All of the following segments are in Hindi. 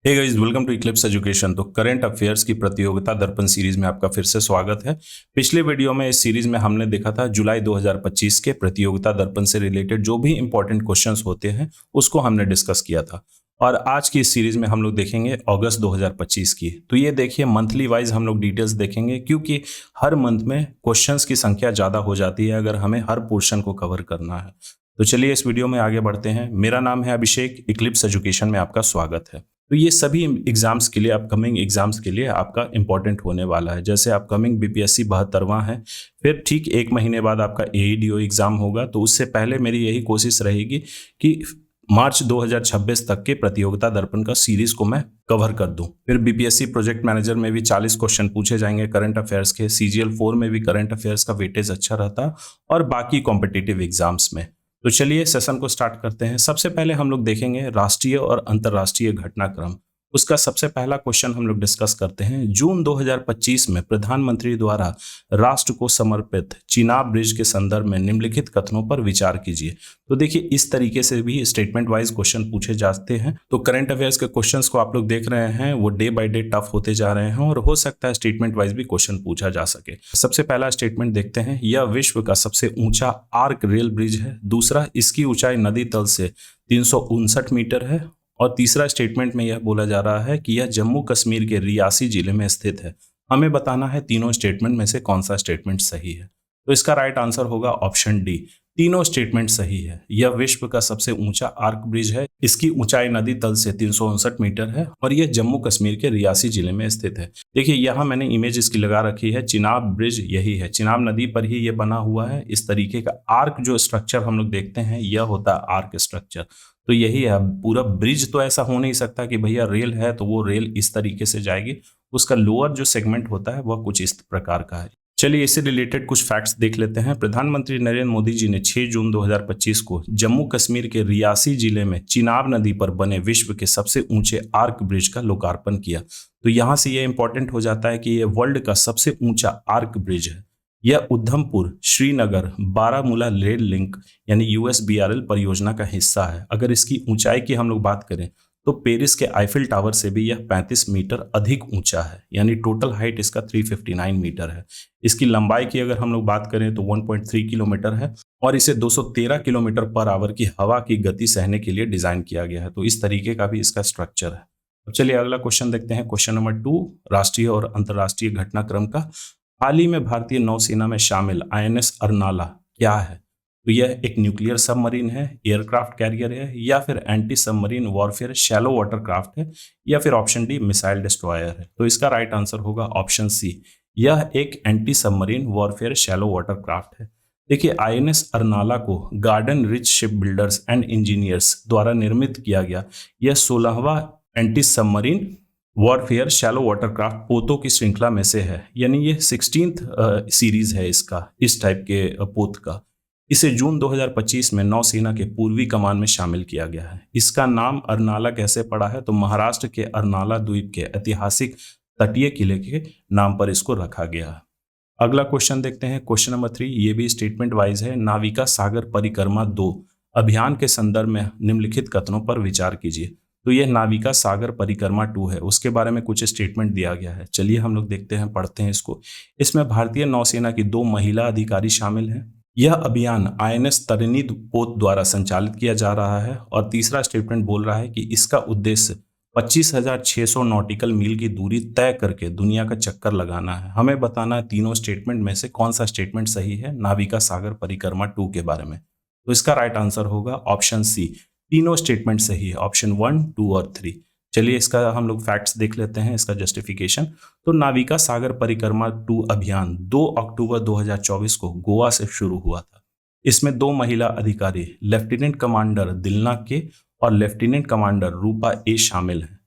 Hey guys, welcome to eclipse education. तो करंट अफेयर्स की प्रतियोगिता दर्पण सीरीज में आपका फिर से स्वागत है। पिछले वीडियो में इस सीरीज में हमने देखा था जुलाई 2025 के प्रतियोगिता दर्पण से रिलेटेड जो भी इंपॉर्टेंट क्वेश्चंस होते हैं उसको हमने डिस्कस किया था। और आज की इस सीरीज में हम लोग देखेंगे अगस्त 2025 की। तो ये देखिए, मंथली वाइज हम लोग डिटेल्स देखेंगे क्योंकि हर मंथ में क्वेश्चंस की संख्या ज़्यादा हो जाती है अगर हमें हर पोर्शन को कवर करना है। तो चलिए इस वीडियो में आगे बढ़ते हैं। मेरा नाम है अभिषेक, इक्लिप्स एजुकेशन में आपका स्वागत है। तो ये सभी एग्जाम्स के लिए, अपकमिंग एग्जाम्स के लिए आपका इंपॉर्टेंट होने वाला है। जैसे अपकमिंग बीपीएससी 72वां है, फिर ठीक एक महीने बाद आपका एईडीओ एग्जाम होगा। तो उससे पहले मेरी यही कोशिश रहेगी कि मार्च 2026 तक के प्रतियोगिता दर्पण का सीरीज को मैं कवर कर दूं। फिर बीपीएससी प्रोजेक्ट मैनेजर में भी 40 क्वेश्चन पूछे जाएंगे करंट अफेयर्स के। सीजीएल 4 में भी करंट अफेयर्स का वेटेज अच्छा रहता और बाकी कॉम्पिटिटिव एग्जाम्स में। तो चलिए सेशन को स्टार्ट करते हैं। सबसे पहले हम लोग देखेंगे राष्ट्रीय और अंतर्राष्ट्रीय घटनाक्रम। उसका सबसे पहला क्वेश्चन हम लोग डिस्कस करते हैं। जून 2025 में प्रधानमंत्री द्वारा राष्ट्र को समर्पित चिनाब ब्रिज के संदर्भ में निम्नलिखित कथनों पर विचार कीजिए। तो देखिए, इस तरीके से भी स्टेटमेंट वाइज क्वेश्चन पूछे जाते हैं। तो करंट अफेयर्स के क्वेश्चंस को आप लोग देख रहे हैं, वो डे बाय डे टफ होते जा रहे हैं और हो सकता है स्टेटमेंट वाइज भी क्वेश्चन पूछा जा सके। सबसे पहला स्टेटमेंट देखते हैं। यह विश्व का सबसे ऊंचा आर्क रेल ब्रिज है। दूसरा, इसकी ऊंचाई नदी तल से 359 मीटर है। और तीसरा स्टेटमेंट में यह बोला जा रहा है कि यह जम्मू कश्मीर के रियासी जिले में स्थित है। हमें बताना है तीनों स्टेटमेंट में से कौन सा स्टेटमेंट सही है। तो इसका राइट आंसर होगा ऑप्शन डी, तीनों स्टेटमेंट सही है। यह विश्व का सबसे ऊंचा आर्क ब्रिज है। इसकी ऊंचाई नदी तल से 359 मीटर है और यह जम्मू कश्मीर के रियासी जिले में स्थित है। देखिए, यहाँ मैंने इमेज इसकी लगा रखी है। चिनाब ब्रिज यही है, चिनाब नदी पर ही यह बना हुआ है। इस तरीके का आर्क जो स्ट्रक्चर हम लोग देखते हैं, यह होता है आर्क स्ट्रक्चर। तो यही है। पूरा ब्रिज तो ऐसा हो नहीं सकता कि भैया रेल है तो वो रेल इस तरीके से जाएगी। उसका लोअर जो सेगमेंट होता है वह कुछ इस प्रकार का है। चलिए इससे रिलेटेड कुछ फैक्ट्स देख लेते हैं। प्रधानमंत्री नरेंद्र मोदी जी ने 6 जून 2025 को जम्मू कश्मीर के रियासी जिले में चिनाब नदी पर बने विश्व के सबसे ऊंचे आर्क ब्रिज का लोकार्पण किया। तो यहां से यह इंपॉर्टेंट हो जाता है कि यह वर्ल्ड का सबसे ऊंचा आर्क ब्रिज है। यह उधमपुर श्रीनगर बारामूला रेल लिंक यानी यूएसबीआरएल परियोजना का हिस्सा है। अगर इसकी ऊंचाई की हम लोग बात करें तो पेरिस के आईफिल टावर से भी यह 35 मीटर अधिक ऊंचा है, यानी टोटल हाइट इसका 359 मीटर है। इसकी लंबाई की अगर हम लोग बात करें तो 1.3 किलोमीटर है और इसे 213 किलोमीटर पर आवर की हवा की गति सहने के लिए डिजाइन किया गया है। तो इस तरीके का भी इसका स्ट्रक्चर है। अब चलिए अगला क्वेश्चन देखते हैं। क्वेश्चन नंबर 2, राष्ट्रीय और अंतर्राष्ट्रीय घटनाक्रम का। हाल ही में भारतीय नौसेना में शामिल आईएनएस अर्नाला क्या है? तो यह एक न्यूक्लियर सबमरीन है, एयरक्राफ्ट कैरियर है, या फिर anti submarine warfare shallow water craft है, या फिर ऑप्शन डी मिसाइल डिस्ट्रॉयर है। तो इसका राइट आंसर होगा ऑप्शन सी, यह एक anti submarine warfare shallow water craft है। देखिए, आईएनएस अर्नाला को garden reach ship builders and engineers द्वारा निर्मित किया गया। यह 16वां anti submarine warfare shallow watercraft पोतों की श्रृंखला में से है, यानी ये 16th सीरीज है इसका, इस टाइप के पोत का। इसे जून 2025 में नौसेना के पूर्वी कमान में शामिल किया गया है। इसका नाम अर्नाला कैसे पड़ा है? तो महाराष्ट्र के अर्नाला द्वीप के ऐतिहासिक तटीय किले के नाम पर इसको रखा गया है। अगला क्वेश्चन देखते हैं। क्वेश्चन नंबर 3, ये भी स्टेटमेंट वाइज है। नाविका सागर परिक्रमा 2 अभियान के संदर्भ में निम्नलिखित कथनों पर विचार कीजिए। तो यह नाविका सागर परिक्रमा 2 है, उसके बारे में कुछ स्टेटमेंट दिया गया है। चलिए हम लोग देखते हैं, पढ़ते हैं इसको। इसमें भारतीय नौसेना की 2 महिला अधिकारी शामिल हैं। यह अभियान आईएनएस तरिणी पोत द्वारा संचालित किया जा रहा है। और तीसरा स्टेटमेंट बोल रहा है कि इसका उद्देश्य 25,600 नॉटिकल मील की दूरी तय करके दुनिया का चक्कर लगाना है। हमें बताना है तीनों स्टेटमेंट में से कौन सा स्टेटमेंट सही है नाविका सागर परिक्रमा 2 के बारे में। तो इसका राइट आंसर होगा ऑप्शन सी, तीनों स्टेटमेंट सही है, ऑप्शन 1, 2 और 3। चलिए इसका हम लोग फैक्ट्स देख लेते हैं, इसका जस्टिफिकेशन। तो नाविका सागर परिक्रमा 2 अभियान 2 अक्टूबर 2024 को गोवा से शुरू हुआ था। इसमें 2 महिला अधिकारी लेफ्टिनेंट कमांडर दिलना के और लेफ्टिनेंट कमांडर रूपा ए शामिल हैं।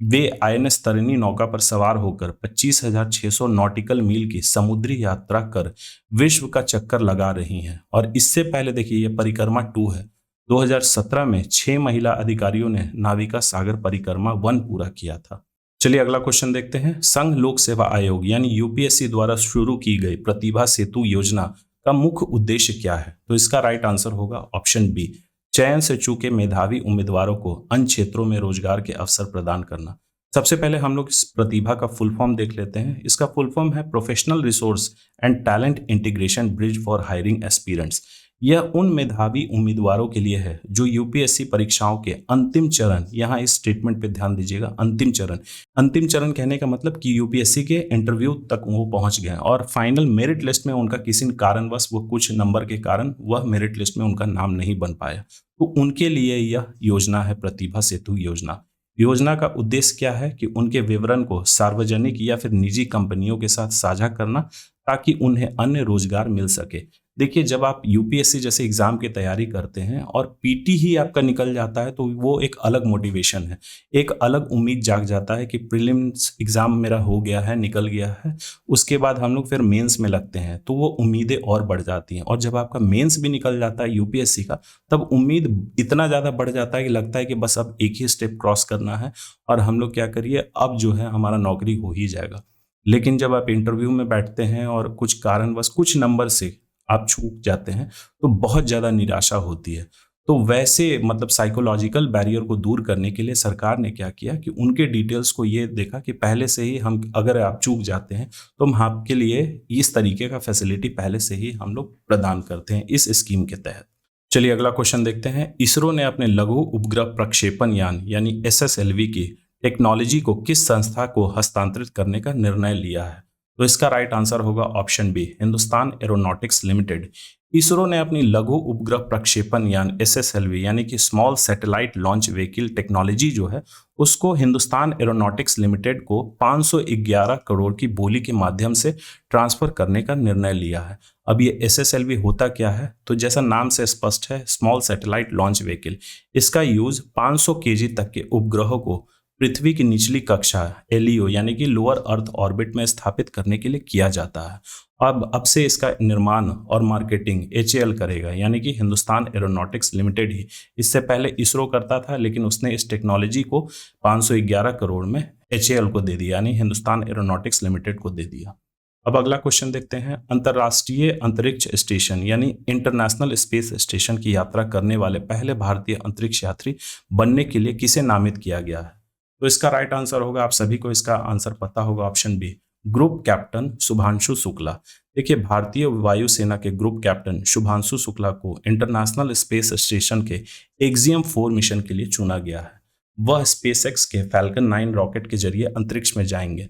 वे आईएनएस तरिणी नौका पर सवार होकर 25,600 नॉटिकल मील की समुद्री यात्रा कर विश्व का चक्कर लगा रही हैं। और इससे पहले देखिए, ये परिक्रमा 2 है। 2017 में 6 महिला अधिकारियों ने नाविका सागर परिक्रमा 1 पूरा किया था। चलिए अगला क्वेश्चन देखते हैं। संघ लोक सेवा आयोग यानी यूपीएससी द्वारा शुरू की गई प्रतिभा सेतु योजना का मुख्य उद्देश्य क्या है? तो इसका राइट आंसर होगा ऑप्शन बी, चयन से चूके मेधावी उम्मीदवारों को अन्य क्षेत्रों में रोजगार के अवसर प्रदान करना। सबसे पहले हम लोग इस प्रतिभा का फुल फॉर्म देख लेते हैं। इसका फुल फॉर्म है professional resource and talent integration bridge for hiring aspirants. यह उन मेधावी उम्मीदवारों के लिए है जो यूपीएससी परीक्षाओं के अंतिम चरण, यहाँ इस स्टेटमेंट पे ध्यान दीजिएगा, अंतिम चरण कहने का मतलब कि यूपीएससी के इंटरव्यू तक वो पहुंच गए और फाइनल मेरिट लिस्ट में उनका किसी कारणवश, वो कुछ नंबर के कारण वह मेरिट लिस्ट में उनका नाम नहीं बन पाया, तो उनके लिए यह योजना है प्रतिभा सेतु योजना। योजना का उद्देश्य क्या है कि उनके विवरण को सार्वजनिक या फिर निजी कंपनियों के साथ साझा करना, ताकि उन्हें अन्य रोजगार मिल सके। देखिए, जब आप यूपीएससी जैसे एग्जाम की तैयारी करते हैं और पीटी ही आपका निकल जाता है, तो वो एक अलग मोटिवेशन है, एक अलग उम्मीद जाग जाता है कि प्रीलिम्स एग्जाम मेरा हो गया है, निकल गया है, उसके बाद हम लोग फिर मेंस में लगते हैं, तो वो उम्मीदें और बढ़ जाती हैं। और जब आपका मेंस भी निकल जाता है यूपीएससी का, तब उम्मीद इतना ज़्यादा बढ़ जाता है कि लगता है कि बस अब एक ही स्टेप क्रॉस करना है और हम लोग क्या करिए, अब जो है हमारा नौकरी हो ही जाएगा। लेकिन जब आप इंटरव्यू में बैठते हैं और कुछ कारणवश कुछ नंबर से आप चूक जाते हैं, तो बहुत ज़्यादा निराशा होती है। तो वैसे मतलब साइकोलॉजिकल बैरियर को दूर करने के लिए सरकार ने क्या किया कि उनके डिटेल्स को ये देखा कि पहले से ही हम, अगर आप चूक जाते हैं तो हम आपके लिए इस तरीके का फैसिलिटी पहले से ही हम लोग प्रदान करते हैं इस स्कीम के तहत। चलिए अगला क्वेश्चन देखते हैं। इसरो ने अपने लघु उपग्रह प्रक्षेपण यान यानी एसएसएलवी की टेक्नोलॉजी को किस संस्था को हस्तांतरित करने का निर्णय लिया है? तो इसका राइट आंसर होगा option B, Hindustan aeronautics limited. ISRO ने अपनी लघु उपग्रह प्रक्षेपण यान एसएसएलवी यानी कि small satellite launch vehicle technology जो है, उसको हिंदुस्तान एरोनॉटिक्स लिमिटेड को 511 करोड़ की बोली के माध्यम से ट्रांसफर करने का निर्णय लिया है। अब ये एसएसएलवी होता क्या है? तो जैसा नाम से स्पष्ट है, स्मॉल सैटेलाइट लॉन्च व्हीकल। इसका यूज 500 केजी तक के उपग्रहों को पृथ्वी की निचली कक्षा एलईओ यानी कि लोअर अर्थ ऑर्बिट में स्थापित करने के लिए किया जाता है। अब से इसका निर्माण और मार्केटिंग एचएएल करेगा, यानी कि हिंदुस्तान एरोनॉटिक्स लिमिटेड ही। इससे पहले इसरो करता था, लेकिन उसने इस टेक्नोलॉजी को 511 करोड़ में एचएएल को दे दिया, यानी हिंदुस्तान एरोनॉटिक्स लिमिटेड को दे दिया। अब अगला क्वेश्चन देखते हैं। अंतर्राष्ट्रीय अंतरिक्ष स्टेशन यानी इंटरनेशनल स्पेस स्टेशन की यात्रा करने वाले पहले भारतीय अंतरिक्ष यात्री बनने के लिए किसे नामित किया गया है? तो इसका राइट आंसर होगा, आप सभी को इसका आंसर पता होगा, option B, group captain Shubhanshu Shukla. देखिए, भारतीय वायुसेना के ग्रुप कैप्टन शुभांशु शुक्ला को इंटरनेशनल स्पेस स्टेशन के एक्सियम 4 मिशन के लिए चुना गया है। वह स्पेसएक्स के फैल्कन 9 रॉकेट के जरिए अंतरिक्ष में जाएंगे।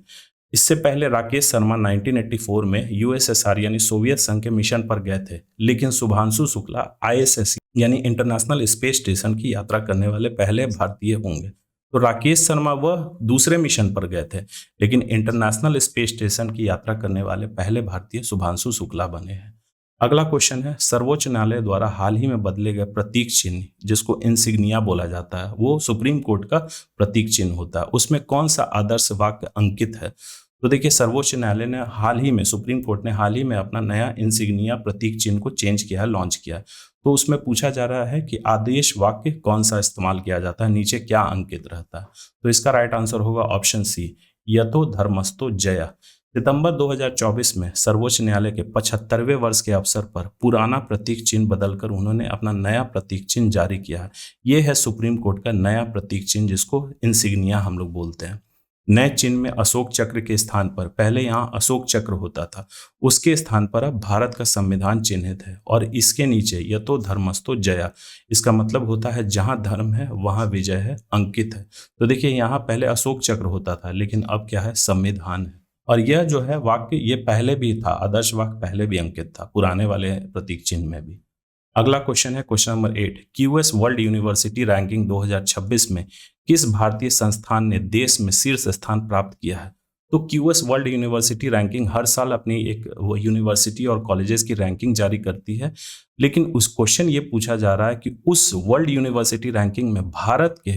इससे पहले राकेश शर्मा 1984 में यूएसएसआर यानी सोवियत संघ के मिशन पर गए थे, लेकिन शुभांशु शुक्ला आईएसएस यानी इंटरनेशनल स्पेस स्टेशन की यात्रा करने वाले पहले भारतीय होंगे। तो राकेश शर्मा वह दूसरे मिशन पर गए थे, लेकिन इंटरनेशनल स्पेस स्टेशन की यात्रा करने वाले पहले भारतीय शुभांशु शुक्ला बने हैं। अगला क्वेश्चन है, सर्वोच्च न्यायालय द्वारा हाल ही में बदले गए प्रतीक चिन्ह, जिसको इंसिग्निया बोला जाता है, वो सुप्रीम कोर्ट का प्रतीक चिन्ह होता है, उसमें कौन सा आदर्श वाक्य अंकित है? तो देखिए, सर्वोच्च न्यायालय ने हाल ही में, सुप्रीम कोर्ट ने हाल ही में अपना नया इंसिग्निया प्रतीक चिन्ह को चेंज किया है, लॉन्च किया है। तो उसमें पूछा जा रहा है कि आदेश वाक्य कौन सा इस्तेमाल किया जाता है, नीचे क्या अंकित रहता है? तो इसका राइट आंसर होगा ऑप्शन सी, यतो धर्मस्तो जया। सितंबर 2024 में सर्वोच्च न्यायालय के 75वें वर्ष के अवसर पर पुराना प्रतीक चिन्ह बदलकर उन्होंने अपना नया प्रतीक चिन्ह जारी किया है। यह है सुप्रीम कोर्ट का नया प्रतीक चिन्ह, जिसको इंसिग्निया हम लोग बोलते हैं। नए चिन्ह में अशोक चक्र के स्थान पर, पहले यहाँ अशोक चक्र होता था, उसके स्थान पर अब भारत का संविधान चिन्हित है, और इसके नीचे यतो धर्मस्तो जया, इसका मतलब होता है जहां धर्म है वहां विजय है, अंकित है। तो देखिए, यहाँ पहले अशोक चक्र होता था, लेकिन अब क्या है, संविधान है। और यह जो है वाक्य, ये पहले भी था, आदर्श वाक्य पहले भी अंकित था पुराने वाले प्रतीक चिन्ह में भी। अगला क्वेश्चन है question number 8, QS world university ranking 2026 में किस भारतीय संस्थान ने देश में शीर्ष स्थान प्राप्त किया है? तो क्यूएस वर्ल्ड यूनिवर्सिटी रैंकिंग हर साल अपनी एक यूनिवर्सिटी और कॉलेजेस की रैंकिंग जारी करती है, लेकिन उस क्वेश्चन ये पूछा जा रहा है कि उस वर्ल्ड यूनिवर्सिटी रैंकिंग में भारत के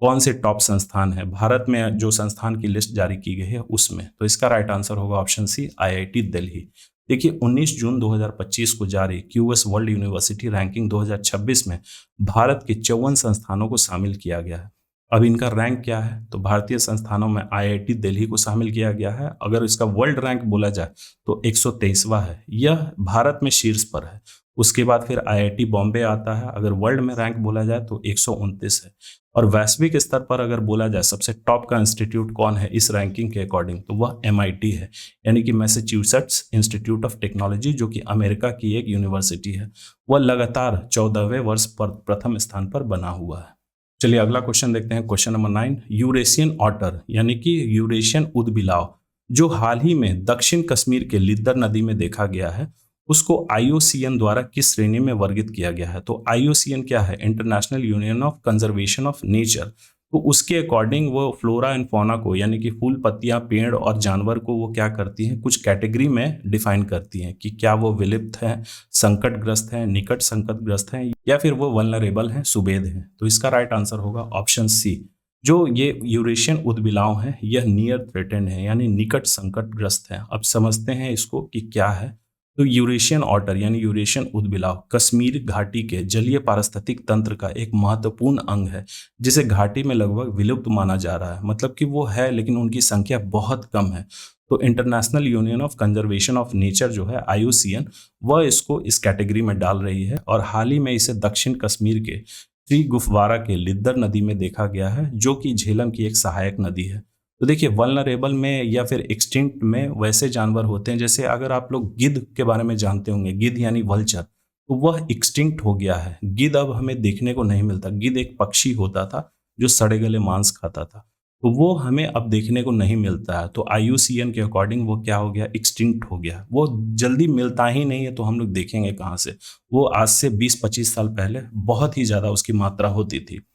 कौन से टॉप संस्थान है, भारत में जो संस्थान की लिस्ट जारी की गई है उसमें। तो इसका राइट आंसर होगा ऑप्शन सी, आईआईटी दिल्ली। देखिए, 19 जून 2025 को जारी क्यूएस वर्ल्ड यूनिवर्सिटी रैंकिंग 2026 में भारत के 54 संस्थानों को शामिल किया गया है। अब इनका रैंक क्या है? तो भारतीय संस्थानों में आईआईटी दिल्ली को शामिल किया गया है। अगर इसका वर्ल्ड रैंक बोला जाए तो 123वां है, यह भारत में शीर्ष पर है। उसके बाद फिर आईआईटी बॉम्बे आता है, अगर वर्ल्ड में रैंक बोला जाए तो 129 है। और वैश्विक स्तर पर अगर बोला जाए सबसे टॉप का इंस्टीट्यूट कौन है इस रैंकिंग के अकॉर्डिंग, तो वह MIT है, यानी कि मैसेच्यूसेट्स इंस्टीट्यूट ऑफ टेक्नोलॉजी, जो कि अमेरिका की एक यूनिवर्सिटी है। वह लगातार 14वें वर्ष पर प्रथम स्थान पर बना हुआ है। चलिए अगला क्वेश्चन देखते हैं, क्वेश्चन नंबर 9। यूरेशियन ऑटर यानी कि यूरेशियन ऊदबिलाव जो हाल ही में दक्षिण कश्मीर के लिद्दर नदी में देखा गया है, उसको IUCN द्वारा किस श्रेणी में वर्गित किया गया है? तो IUCN क्या है? International union of conservation of nature. तो उसके अकॉर्डिंग वो फ्लोरा एंड फौना को, यानी कि फूल पत्तियां, पेड़ और जानवर को वो क्या करती हैं, कुछ कैटेगरी में डिफाइन करती हैं कि क्या वो विलुप्त हैं, संकटग्रस्त हैं, निकट संकटग्रस्त हैं, या फिर वो वल्नरेबल हैं, सुबेद हैं। तो इसका राइट आंसर होगा ऑप्शन सी। जो ये यूरेशियन ऊदबिलाव है यह नियर थ्रेटेंड है, यानी निकट संकटग्रस्त है। अब समझते हैं इसको कि क्या है। तो यूरेशियन ऑटर यानी यूरेशियन ऊदबिलाव कश्मीर घाटी के जलीय पारिस्थितिक तंत्र का एक महत्वपूर्ण अंग है, जिसे घाटी में लगभग विलुप्त माना जा रहा है। मतलब कि वो है लेकिन उनकी संख्या बहुत कम है। तो international union of conservation of nature जो है IUCN, वह इसको इस कैटेगरी में डाल रही है। और हाल ही में इसे दक्षिण कश्मीर के श्री गुफवारा के लिद्दर नदी में देखा गया है, जो कि झेलम की एक सहायक नदी है। तो देखिए वल्नरेबल में या फिर एक्सटिंक्ट में वैसे जानवर होते हैं, जैसे अगर आप लोग गिद्ध के बारे में जानते होंगे, गिद्ध यानी वल्चर, तो वह एक्सटिंक्ट हो गया है। गिद्ध अब हमें देखने को नहीं मिलता। गिद्ध एक पक्षी होता था जो सड़े गले मांस खाता था, तो वो हमें अब देखने को नहीं मिलता है। तो IUCN के अकॉर्डिंग वो क्या हो गया, एक्सटिंक्ट हो गया। वो जल्दी मिलता ही नहीं है, तो हम लोग देखेंगे कहाँ से। वो आज से 20-25 साल पहले बहुत ही ज़्यादा उसकी मात्रा होती थी।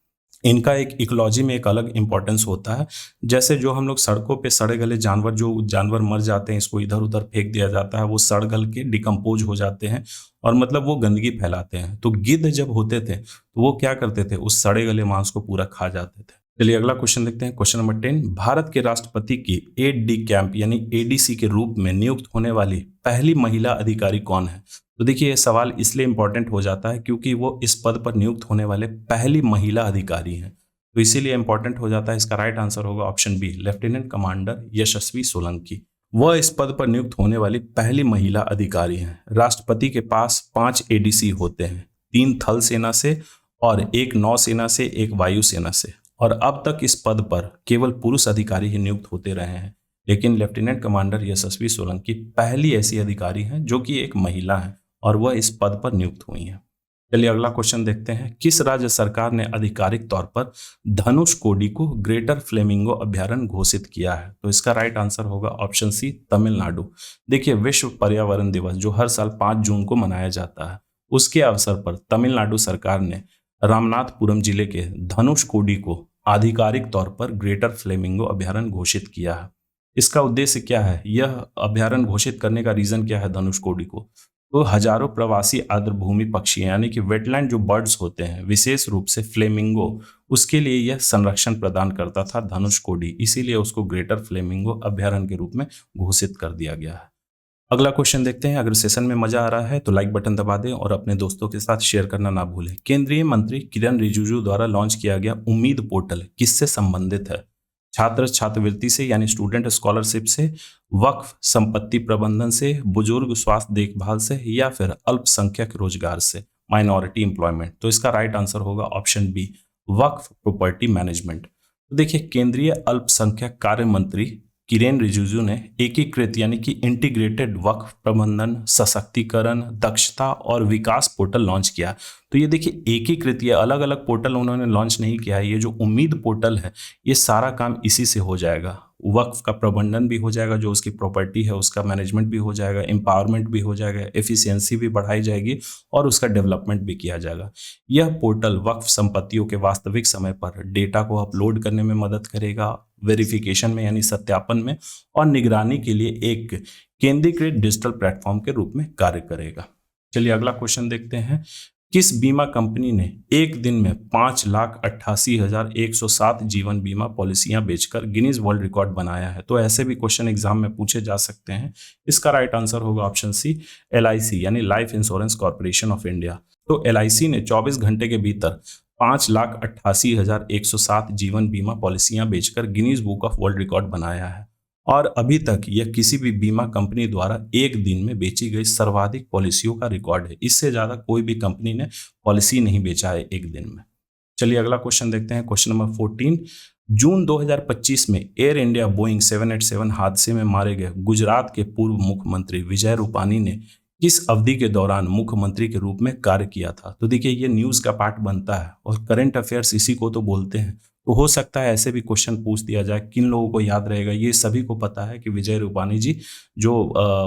इनका एक इकोलॉजी में एक अलग इंपॉर्टेंस होता है। जैसे जो हम लोग सड़कों पे सड़े गले जानवर, जो जानवर मर जाते हैं, इसको इधर उधर फेंक दिया जाता है, वो सड़ गल के डिकम्पोज हो जाते हैं और मतलब वो गंदगी फैलाते हैं। तो गिद्ध जब होते थे तो वो क्या करते थे, उस सड़े गले मांस को पूरा खा जाते थे। चलिए अगला क्वेश्चन देखते हैं, क्वेश्चन नंबर 10। भारत के राष्ट्रपति की 8D कैंप यानी ADC के रूप में नियुक्त होने वाली पहली महिला अधिकारी कौन है? तो देखिए ये सवाल इसलिए इंपॉर्टेंट हो जाता है क्योंकि वो इस पद पर नियुक्त होने वाले पहली महिला अधिकारी हैं, तो इसीलिए इंपॉर्टेंट हो जाता है। इसका राइट आंसर होगा ऑप्शन बी, लेफ्टिनेंट कमांडर यशस्वी सोलंकी। वह इस पद पर नियुक्त होने वाली पहली महिला अधिकारी हैं। राष्ट्रपति के पास 5 ADC होते हैं, 3 थल सेना से और 1 नौसेना से, 1 वायुसेना से। और अब तक इस पद पर केवल पुरुष अधिकारी ही नियुक्त होते रहे हैं, लेकिन लेफ्टिनेंट कमांडर यशस्वी सोलंकी पहली ऐसी अधिकारी हैं जो कि एक महिला है और वह इस पद पर नियुक्त हुई हैं। चलिए अगला क्वेश्चन देखते हैं, किस राज्य सरकार ने आधिकारिक तौर पर धनुषकोडी को ग्रेटर फ्लेमिंगो अभ्यारण्य घोषित किया है? तो इसका राइट आंसर होगा ऑप्शन सी, तमिलनाडु। देखिए विश्व पर्यावरण दिवस जो हर साल 5 जून को मनाया जाता है, उसके अवसर पर तमिलनाडु सरकार ने रामनाथपुरम जिले के धनुषकोडी को आधिकारिक तौर पर ग्रेटर फ्लेमिंगो अभ्यारण्य घोषित किया है। इसका उद्देश्य क्या है, यह अभ्यारण्य घोषित करने का रीजन क्या है धनुषकोडी को? तो हजारों प्रवासी आर्द्रभूमि पक्षी यानी कि वेटलैंड जो बर्ड्स होते हैं, विशेष रूप से फ्लेमिंगो, उसके लिए यह संरक्षण प्रदान करता था धनुषकोडी, इसीलिए उसको ग्रेटर फ्लेमिंगो अभ्यारण्य के रूप में घोषित कर दिया गया है। अगला क्वेश्चन देखते हैं। अगर सेशन में मजा आ रहा है तो लाइक बटन दबा दें और अपने दोस्तों के साथ शेयर करना ना भूलें। केंद्रीय मंत्री किरण रिजिजू द्वारा लॉन्च किया गया उम्मीद पोर्टल किससे संबंधित है? छात्र छात्रवृत्ति से यानी स्टूडेंट स्कॉलरशिप से, वक्फ संपत्ति प्रबंधन से, बुजुर्ग स्वास्थ्य देखभाल से, या फिर अल्पसंख्यक रोजगार से, माइनॉरिटी एम्प्लॉयमेंट? तो इसका राइट आंसर होगा ऑप्शन बी, वक्फ प्रॉपर्टी मैनेजमेंट। तो देखिए केंद्रीय अल्पसंख्यक कार्य मंत्री किरेन रिजिजू ने एकीकृत यानी कि इंटीग्रेटेड वक्फ प्रबंधन, सशक्तिकरण, दक्षता और विकास पोर्टल लॉन्च किया। तो ये देखिए एकीकृत, ये अलग अलग पोर्टल उन्होंने लॉन्च नहीं किया है। ये जो उम्मीद पोर्टल है ये सारा काम इसी से हो जाएगा। वक्फ का प्रबंधन भी हो जाएगा, जो उसकी प्रॉपर्टी है उसका मैनेजमेंट भी हो जाएगा, एम्पावरमेंट भी हो जाएगा, एफिशिएंसी भी बढ़ाई जाएगी और उसका डेवलपमेंट भी किया जाएगा। यह पोर्टल वक्फ संपत्तियों के वास्तविक समय पर डेटा को अपलोड करने में मदद करेगा, वेरिफिकेशन में यानी सत्यापन में, और निगरानी के लिए एक केंद्रीकृत डिजिटल प्लेटफॉर्म के रूप में कार्य करेगा। चलिए अगला क्वेश्चन देखते हैं, किस बीमा कंपनी ने एक दिन में 5,88,107 जीवन बीमा पॉलिसियां बेचकर गिनीज वर्ल्ड रिकॉर्ड बनाया है? तो ऐसे भी क्वेश्चन एग्जाम में पूछे जा सकते हैं। इसका राइट आंसर होगा ऑप्शन सी, LIC यानी life insurance corporation of India. तो LIC ने 24 घंटे के भीतर 5,88,107 जीवन बीमा पॉलिसियां बेचकर Guinness book of world record बनाया है, और अभी तक यह किसी भी बीमा कंपनी द्वारा एक दिन में बेची गई सर्वाधिक पॉलिसियों का रिकॉर्ड है। इससे ज़्यादा कोई भी कंपनी ने पॉलिसी नहीं बेचा है एक दिन में। चलिए अगला क्वेश्चन देखते हैं, क्वेश्चन नंबर 14। जून 2025 में एयर इंडिया बोइंग 787 हादसे में मारे गए गुजरात के पूर्व मुख्यमंत्री विजय रूपानी ने किस अवधि के दौरान मुख्यमंत्री के रूप में कार्य किया था? तो देखिए ये न्यूज़ का पार्ट बनता है और करंट अफेयर्स इसी को तो बोलते हैं। तो हो सकता है ऐसे भी क्वेश्चन पूछ दिया जाए, किन लोगों को याद रहेगा? ये सभी को पता है कि विजय रूपानी जी जो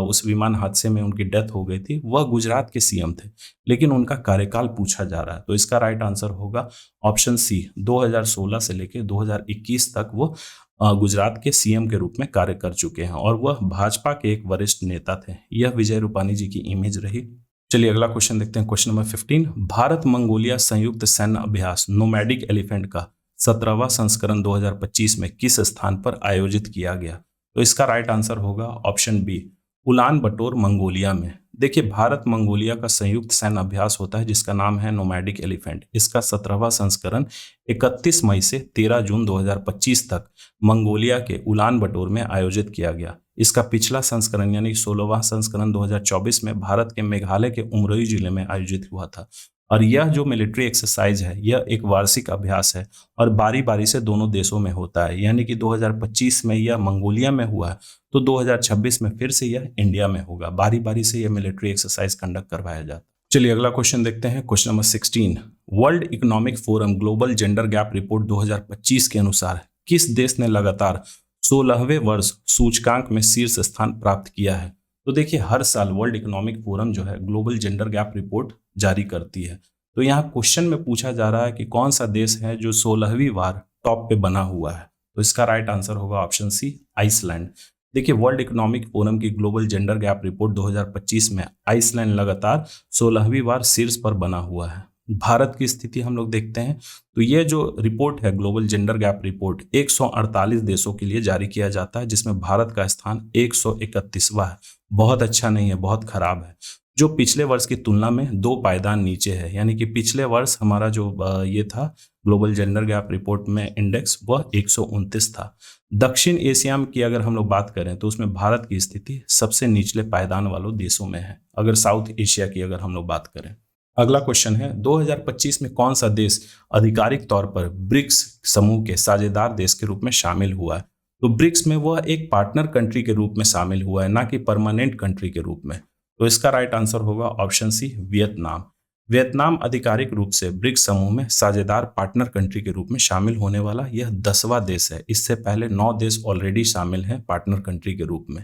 उस विमान हादसे में उनकी डेथ हो गई थी, वह गुजरात के सीएम थे, लेकिन उनका कार्यकाल पूछा जा रहा है। तो इसका राइट आंसर होगा ऑप्शन सी, 2016 से लेकर 2021 तक वो गुजरात के सीएम के रूप में कार्य कर चुके हैं और वह भाजपा के एक वरिष्ठ नेता थे। यह विजय रूपानी जी की इमेज रही। चलिए अगला क्वेश्चन देखते हैं, क्वेश्चन नंबर 15। भारत मंगोलिया संयुक्त सैन्य अभ्यास नोमैडिक एलिफेंट का 17वां संस्करण 2025 में किस स्थान पर आयोजित किया गया? तो इसका राइट आंसर होगा option B, Ulaanbaatar Mongolia में। देखिए भारत मंगोलिया का संयुक्त सैन्य अभ्यास होता है जिसका नाम है नोमैडिक एलिफेंट। इसका 17वां संस्करण 31 मई से 13 जून 2025 तक मंगोलिया के उलान बटोर में आयोजित किया गया। इसका पिछला संस्करण यानी 16वां संस्करण 2024 में भारत के मेघालय के उमरोई जिले में आयोजित हुआ था। और यह जो मिलिट्री एक्सरसाइज है यह एक वार्षिक अभ्यास है और बारी बारी से दोनों देशों में होता है, यानी कि 2025 में यह मंगोलिया में हुआ तो 2026 में फिर से यह इंडिया में होगा। बारी बारी से यह मिलिट्री एक्सरसाइज कंडक्ट करवाया जाता है। चलिए अगला क्वेश्चन देखते हैं, question number 16। World economic forum global gender gap report 2025 के अनुसार किस देश ने लगातार 16वें वर्ष सूचकांक में शीर्ष स्थान प्राप्त किया है? तो देखिए हर साल वर्ल्ड इकोनॉमिक फोरम जो है ग्लोबल जेंडर गैप रिपोर्ट जारी करती है। तो यहाँ क्वेश्चन में पूछा जा रहा है कि कौन सा देश है जो 16वीं बार टॉप पे बना हुआ है? तो इसका राइट आंसर होगा ऑप्शन सी, आइसलैंड। देखिए वर्ल्ड इकोनॉमिक फोरम की ग्लोबल जेंडर गैप रिपोर्ट 2025 में आइसलैंड लगातार 16वीं बार शीर्ष पर बना हुआ है। भारत की स्थिति हम लोग देखते हैं तो ये जो रिपोर्ट है ग्लोबल जेंडर गैप रिपोर्ट 148 देशों के लिए जारी किया जाता है, जिसमें भारत का स्थान 131वां है। बहुत अच्छा नहीं है, बहुत खराब है। जो पिछले वर्ष की तुलना में 2 पायदान नीचे है, यानी कि पिछले वर्ष हमारा जो ये था ग्लोबल जेंडर गैप रिपोर्ट में इंडेक्स वह 129 था। दक्षिण एशिया की अगर हम लोग बात करें तो उसमें भारत की स्थिति सबसे निचले पायदान वालों देशों में है, अगर साउथ एशिया की अगर हम लोग बात करें। अगला क्वेश्चन है 2025 में कौन सा देश आधिकारिक तौर पर ब्रिक्स समूह के साझेदार देश के रूप में शामिल हुआ है? तो ब्रिक्स में वह एक पार्टनर कंट्री के रूप में शामिल हुआ है, ना कि परमानेंट कंट्री के रूप में। तो इसका राइट आंसर होगा ऑप्शन सी, वियतनाम। वियतनाम आधिकारिक रूप से ब्रिक्स समूह में साझेदार पार्टनर कंट्री के रूप में शामिल होने वाला यह 10वां देश है। इससे पहले 9 देश ऑलरेडी शामिल हैं पार्टनर कंट्री के रूप में।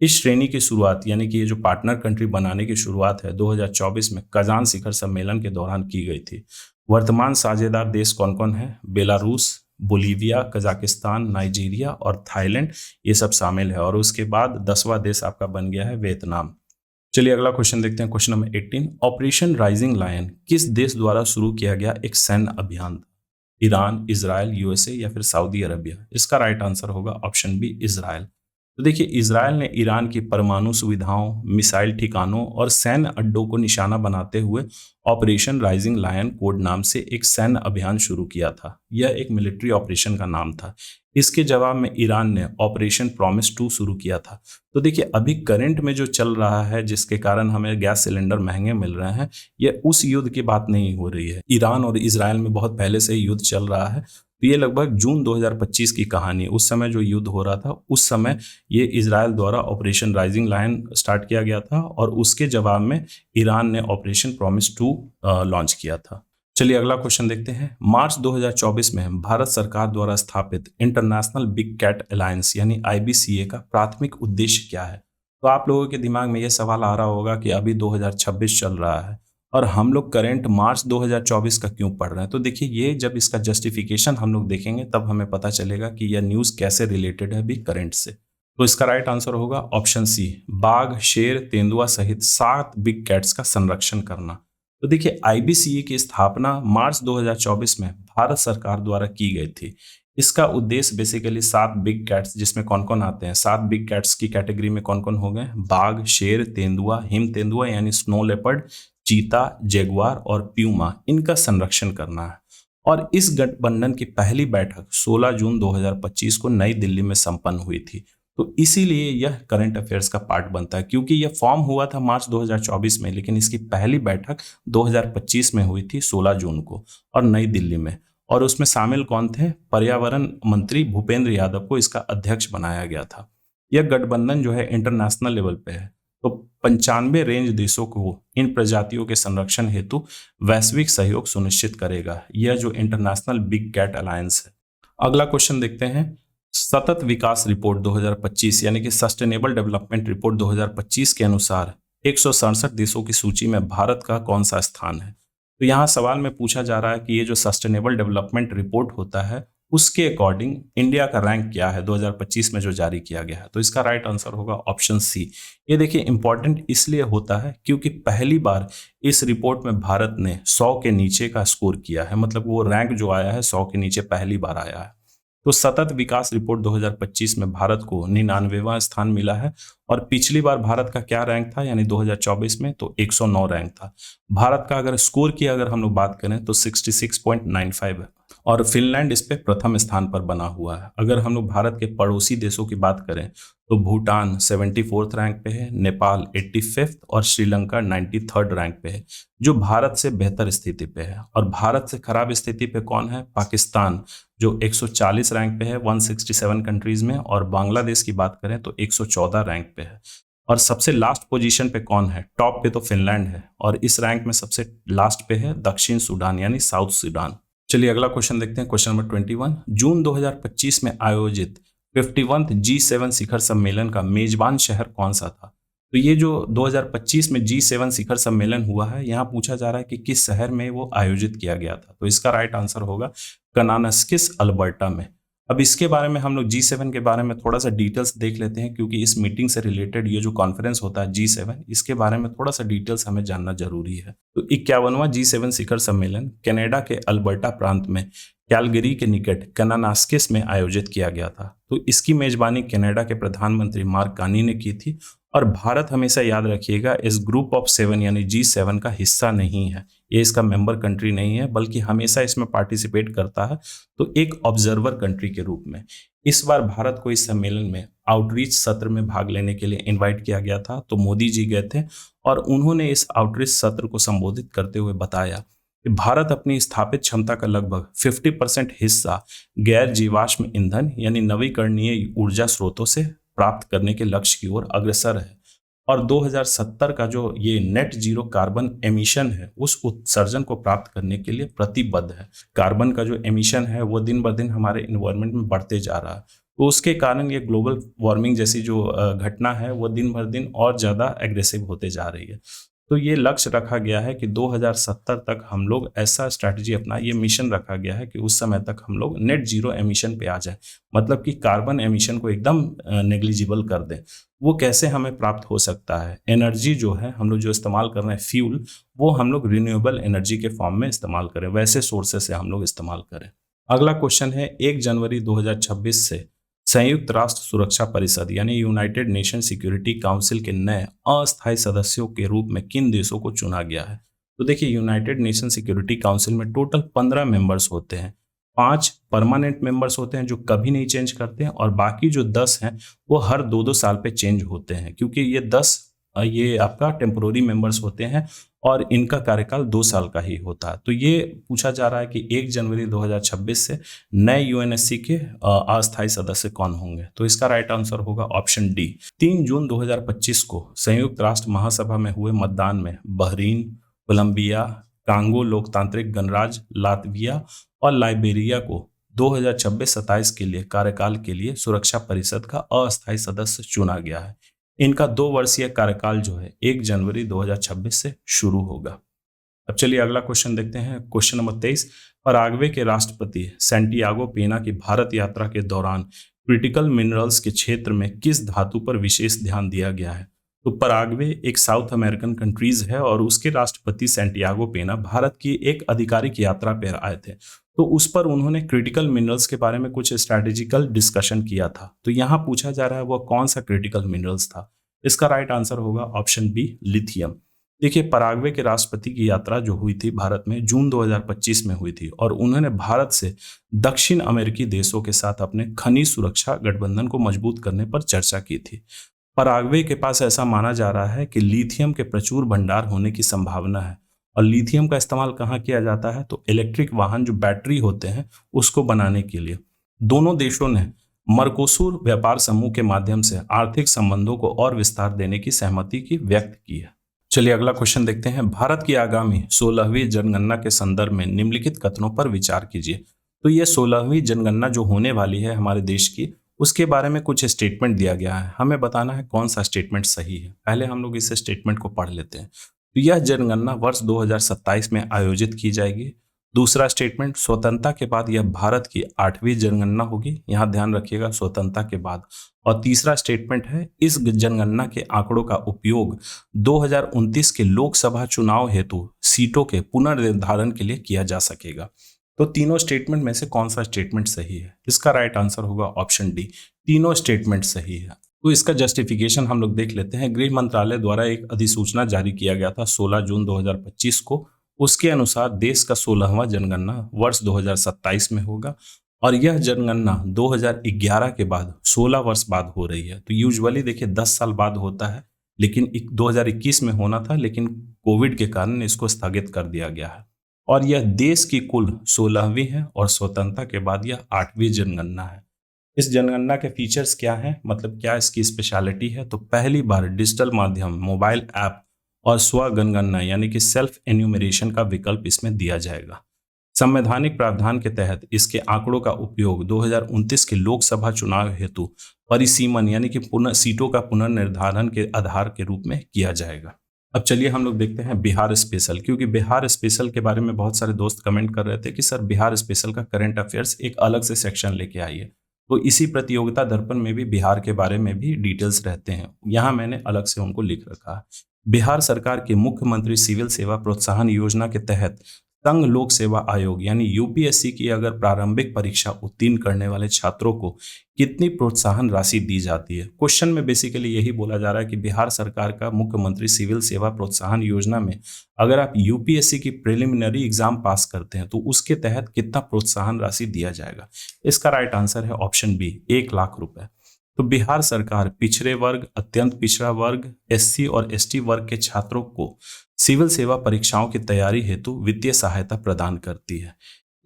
इस श्रेणी की शुरुआत यानी कि ये जो पार्टनर कंट्री बनाने की शुरुआत है 2024 में कजान शिखर सम्मेलन के दौरान की गई थी। वर्तमान साझेदार देश कौन कौन है? बेलारूस, बोलीविया, कजाकिस्तान, नाइजीरिया और थाईलैंड, ये सब शामिल है। और उसके बाद 10वां देश आपका बन गया है वियतनाम। चलिए अगला क्वेश्चन देखते हैं, question number 18। Operation rising lion किस देश द्वारा शुरू किया गया एक सैन्य अभियान था? ईरान, इजराइल, यूएसए या फिर सऊदी अरबिया? इसका राइट आंसर होगा ऑप्शन बी, इजराइल। तो देखिए इजराइल ने ईरान की परमाणु सुविधाओं, मिसाइल ठिकानों और सैन्य अड्डों को निशाना बनाते हुए ऑपरेशन राइजिंग लायन कोड नाम से एक सैन्य अभियान शुरू किया था। यह एक मिलिट्री ऑपरेशन का नाम था। इसके जवाब में ईरान ने ऑपरेशन प्रॉमिस 2 शुरू किया था। तो देखिए अभी करंट में जो चल रहा है जिसके कारण हमें गैस सिलेंडर महंगे मिल रहे हैं, यह उस युद्ध की बात नहीं हो रही है। ईरान और इजराइल में बहुत पहले से युद्ध चल रहा है। तो ये लगभग जून 2025 की कहानी है। उस समय जो युद्ध हो रहा था उस समय ये इजराइल द्वारा ऑपरेशन राइजिंग लायन स्टार्ट किया गया था और उसके जवाब में ईरान ने ऑपरेशन प्रॉमिस 2 लॉन्च किया था। चलिए अगला क्वेश्चन देखते हैं। मार्च 2024 में भारत सरकार द्वारा स्थापित इंटरनेशनल बिग कैट अलायंस यानी IBCA का प्राथमिक उद्देश्य क्या है? तो आप लोगों के दिमाग में यह सवाल आ रहा होगा कि अभी 2026 चल रहा है और हम लोग करंट मार्च 2024 का क्यों पढ़ रहे हैं? तो देखिए ये जब इसका जस्टिफिकेशन हम लोग देखेंगे तब हमें पता चलेगा कि यह न्यूज़ कैसे रिलेटेड है अभी करंट से। तो इसका राइट आंसर होगा ऑप्शन सी, बाघ, शेर, तेंदुआ सहित 7 बिग कैट्स का संरक्षण करना। तो देखिए IBCA की स्थापना मार्च 2024 में भारत सरकार द्वारा की गई थी। इसका उद्देश्य बेसिकली 7 बिग कैट्स, जिसमें कौन कौन आते हैं? 7 बिग कैट्स की कैटेगरी में कौन कौन हो गए? बाघ, शेर, तेंदुआ, हिम तेंदुआ यानी स्नो लेपर्ड, चीता, जैगुआर और प्यूमा, इनका संरक्षण करना है। और इस गठबंधन की पहली बैठक 16 जून 2025 को नई दिल्ली में संपन्न हुई थी। तो इसीलिए यह करंट अफेयर्स का पार्ट बनता है, क्योंकि यह फॉर्म हुआ था मार्च 2024 में, लेकिन इसकी पहली बैठक 2025 में हुई थी 16 जून को और नई दिल्ली में। और उसमें शामिल कौन थे? पर्यावरण मंत्री भूपेंद्र यादव को इसका अध्यक्ष बनाया गया था। यह गठबंधन जो है इंटरनेशनल लेवल पे है, तो 95 रेंज देशों को इन प्रजातियों के संरक्षण हेतु वैश्विक सहयोग सुनिश्चित करेगा, यह जो इंटरनेशनल बिग कैट अलायंस है। अगला क्वेश्चन देखते हैं। सतत विकास रिपोर्ट 2025 यानी कि सस्टेनेबल डेवलपमेंट रिपोर्ट 2025 के अनुसार 167 देशों की सूची में भारत का कौन सा स्थान है? तो यहाँ सवाल में पूछा जा रहा है कि ये जो सस्टेनेबल डेवलपमेंट रिपोर्ट होता है उसके अकॉर्डिंग इंडिया का रैंक क्या है 2025 में जो जारी किया गया है। तो इसका राइट आंसर होगा ऑप्शन सी। ये देखिए इंपॉर्टेंट इसलिए होता है क्योंकि पहली बार इस रिपोर्ट में भारत ने 100 के नीचे का स्कोर किया है, मतलब वो रैंक जो आया है 100 के नीचे पहली बार आया है। तो सतत विकास रिपोर्ट 2025 में भारत को 99वां स्थान मिला है और पिछली बार भारत का क्या रैंक था यानी 2024 में, तो 109 रैंक था। भारत का अगर स्कोर की अगर हम लोग बात करें तो 66.95 है और फिनलैंड इस पे प्रथम स्थान पर बना हुआ है। अगर हम लोग भारत के पड़ोसी देशों की बात करें तो भूटान 74th रैंक पे है, नेपाल 85th और श्रीलंका 93rd रैंक पे है, जो भारत से बेहतर स्थिति पे है। और भारत से खराब स्थिति पे कौन है? पाकिस्तान, जो 140 रैंक पे है 167 कंट्रीज में, और बांग्लादेश की बात करें तो 114 रैंक पे है। और सबसे लास्ट पोजीशन पे कौन है? टॉप पे तो फिनलैंड है और इस रैंक में सबसे लास्ट पे है दक्षिण सूडान यानी साउथ सूडान। चलिए अगला क्वेश्चन देखते हैं, क्वेश्चन नंबर 21। जून 2025 में आयोजित 51th G7 शिखर सम्मेलन का मेजबान शहर कौन सा था? तो ये जो 2025 में G7 शिखर सम्मेलन हुआ है, यहाँ पूछा जा रहा है कि किस शहर में वो आयोजित किया गया था। तो इसका राइट आंसर होगा कनानस्किस, अल्बर्टा में। अब इसके बारे में हम लोग G7 के बारे में थोड़ा सा डिटेल्स देख लेते हैं, क्योंकि इस मीटिंग से रिलेटेड ये जो कॉन्फ्रेंस होता है G7, इसके बारे में थोड़ा सा डिटेल्स हमें जानना जरूरी है। तो 51वां G7 शिखर सम्मेलन कनाडा के अल्बर्टा प्रांत में कैलगरी के निकट कनानास्किस में आयोजित किया गया था। तो इसकी मेजबानी कनाडा के प्रधानमंत्री मार्क कार्नी ने की थी और भारत, हमेशा याद रखिएगा, इस ग्रुप ऑफ 7 यानी G7 का हिस्सा नहीं है, ये इसका मेंबर कंट्री नहीं है, बल्कि हमेशा इसमें पार्टिसिपेट करता है तो एक ऑब्जर्वर कंट्री के रूप में। इस बार भारत को इस सम्मेलन में आउटरीच सत्र में भाग लेने के लिए इनवाइट किया गया था, तो मोदी जी गए थे और उन्होंने इस आउटरीच सत्र को संबोधित करते हुए बताया कि भारत अपनी स्थापित क्षमता का लगभग 50% हिस्सा गैर जीवाश्म ईंधन यानी नवीकरणीय ऊर्जा स्रोतों से प्राप्त करने के लक्ष्य की ओर अग्रसर है और 2070 का जो ये नेट जीरो कार्बन एमिशन है उस उत्सर्जन को प्राप्त करने के लिए प्रतिबद्ध है। कार्बन का जो एमिशन है वो दिन ब दिन हमारे इन्वायरमेंट में बढ़ते जा रहा है, तो उसके कारण ये ग्लोबल वार्मिंग जैसी जो घटना है वो दिन भर दिन और ज़्यादा एग्रेसिव होते जा रही है। तो ये लक्ष्य रखा गया है कि 2070 तक हम लोग ऐसा स्ट्रैटेजी अपना, ये मिशन रखा गया है कि उस समय तक हम लोग नेट जीरो एमिशन पे आ जाए, मतलब कि कार्बन एमिशन को एकदम नेग्लिजिबल कर दें। वो कैसे हमें प्राप्त हो सकता है? एनर्जी जो है हम लोग जो इस्तेमाल कर रहे हैं फ्यूल, वो हम लोग रिन्यूएबल एनर्जी के फॉर्म में इस्तेमाल करें, वैसे सोर्सेज से हम लोग इस्तेमाल करें। अगला क्वेश्चन है 1 जनवरी 2026 से संयुक्त राष्ट्र सुरक्षा परिषद यानी यूनाइटेड नेशन सिक्योरिटी काउंसिल के नए अस्थायी सदस्यों के रूप में किन देशों को चुना गया है? तो देखिए यूनाइटेड नेशन सिक्योरिटी काउंसिल में टोटल 15 मेंबर्स होते हैं। 5 परमानेंट मेंबर्स होते हैं जो कभी नहीं चेंज करते हैं और बाकी जो 10 हैं वो हर 2-2 साल पे चेंज होते हैं, क्योंकि ये 10 ये आपका टेम्पोररी मेंबर्स होते हैं और इनका कार्यकाल 2 साल का ही होता है। तो ये पूछा जा रहा है कि 1 जनवरी 2026 से नए यूएनएससी के अस्थायी सदस्य कौन होंगे? तो इसका राइट आंसर होगा ऑप्शन डी। 3 जून 2025 को संयुक्त राष्ट्र महासभा में हुए मतदान में बहरीन, कोलंबिया, कांगो लोकतांत्रिक गणराज्य, लातविया और लाइबेरिया को 2026-27 के लिए कार्यकाल के लिए सुरक्षा परिषद का अस्थायी सदस्य चुना गया है। इनका 2 वर्षीय कार्यकाल जो है 1 जनवरी 2026 से शुरू होगा। अब चलिए अगला क्वेश्चन देखते हैं, क्वेश्चन नंबर 23। पराग्वे के राष्ट्रपति सैंटियागो पेना की भारत यात्रा के दौरान क्रिटिकल मिनरल्स के क्षेत्र में किस धातु पर विशेष ध्यान दिया गया है? तो पराग्वे एक साउथ अमेरिकन कंट्रीज है और उसके राष्ट्रपति सैंटियागो पेना भारत की एक आधिकारिक यात्रा पर आए थे, तो उस पर उन्होंने क्रिटिकल मिनरल्स के बारे में कुछ स्ट्रैटेजिकल डिस्कशन किया था। तो यहाँ पूछा जा रहा है वो कौन सा क्रिटिकल मिनरल्स था? इसका राइट आंसर होगा ऑप्शन बी, लिथियम। देखिए, पराग्वे के राष्ट्रपति की यात्रा जो हुई थी भारत में जून 2025 में हुई थी और उन्होंने भारत से दक्षिण अमेरिकी देशों के साथ अपने खनिज सुरक्षा गठबंधन को मजबूत करने पर चर्चा की थी। पराग्वे के पास ऐसा माना जा रहा है कि लिथियम के प्रचुर भंडार होने की संभावना है और लिथियम का इस्तेमाल कहाँ किया जाता है, तो इलेक्ट्रिक वाहन जो बैटरी होते हैं उसको बनाने के लिए। दोनों देशों ने मर्कोसूर व्यापार समूह के माध्यम से आर्थिक संबंधों को और विस्तार देने की सहमति की व्यक्त की है। चलिए अगला क्वेश्चन देखते हैं। भारत की आगामी 16वीं जनगणना के संदर्भ में निम्नलिखित कथनों पर विचार कीजिए। तो ये 16वीं जनगणना जो होने वाली है हमारे देश की, उसके बारे में कुछ स्टेटमेंट दिया गया है। हमें बताना है कौन सा स्टेटमेंट सही है। पहले हम लोग इस स्टेटमेंट को पढ़ लेते हैं। तो यह जनगणना वर्ष 2027 में आयोजित की जाएगी। दूसरा स्टेटमेंट, स्वतंत्रता के बाद यह भारत की 8वीं जनगणना होगी। यहाँ ध्यान रखिएगा, स्वतंत्रता के बाद। और तीसरा स्टेटमेंट है, इस जनगणना के आंकड़ों का उपयोग 2029 के लोकसभा चुनाव हेतु सीटों के पुनर्निर्धारण के लिए किया जा सकेगा। तो तीनों स्टेटमेंट में से कौन सा स्टेटमेंट सही है? इसका राइट आंसर होगा ऑप्शन डी, तीनों स्टेटमेंट सही है। तो इसका जस्टिफिकेशन हम लोग देख लेते हैं। गृह मंत्रालय द्वारा एक अधिसूचना जारी किया गया था 16 जून 2025 को। उसके अनुसार देश का 16वां जनगणना वर्ष 2027 में होगा और यह जनगणना 2011 के बाद 16 वर्ष बाद हो रही है। तो यूजुअली देखिए 10 साल बाद होता है, लेकिन 2021 में होना था, लेकिन कोविड के कारण इसको स्थगित कर दिया गया है। और यह देश की कुल 16वीं है और स्वतंत्रता के बाद यह 8वीं जनगणना है। इस जनगणना के फीचर्स क्या हैं, मतलब क्या इसकी स्पेशलिटी है? तो पहली बार डिजिटल माध्यम, मोबाइल ऐप और स्व जनगणना यानी कि सेल्फ एन्यूमरेशन का विकल्प इसमें दिया जाएगा। संवैधानिक प्रावधान के तहत इसके आंकड़ों का उपयोग 2029 के लोकसभा चुनाव हेतु परिसीमन यानी कि सीटों का पुनर्निर्धारण के आधार के रूप में किया जाएगा। अब चलिए हम लोग देखते हैं बिहार स्पेशल, क्योंकि बिहार स्पेशल के बारे में बहुत सारे दोस्त कमेंट कर रहे थे कि सर बिहार स्पेशल का करंट अफेयर्स एक अलग से सेक्शन लेके आइए। तो इसी प्रतियोगिता दर्पण में भी बिहार के बारे में भी डिटेल्स रहते हैं, यहाँ मैंने अलग से उनको लिख रखा है। बिहार सरकार के मुख्यमंत्री सिविल सेवा प्रोत्साहन योजना के तहत संघ लोक सेवा आयोग यानी यूपीएससी की अगर प्रारंभिक परीक्षा उत्तीर्ण करने वाले छात्रों को कितनी प्रोत्साहन राशि दी जाती है? क्वेश्चन में बेसिकली यही बोला जा रहा है कि बिहार सरकार का मुख्यमंत्री सिविल सेवा प्रोत्साहन योजना में अगर आप यूपीएससी की प्रिलिमिनरी एग्जाम पास करते हैं तो उसके तहत कितना प्रोत्साहन राशि दिया जाएगा? इसका राइट आंसर है ऑप्शन बी, 1 लाख रुपए। तो बिहार सरकार पिछड़े वर्ग, अत्यंत पिछड़ा वर्ग, एससी और एसटी वर्ग के छात्रों को सिविल सेवा परीक्षाओं की तैयारी हेतु वित्तीय सहायता प्रदान करती है।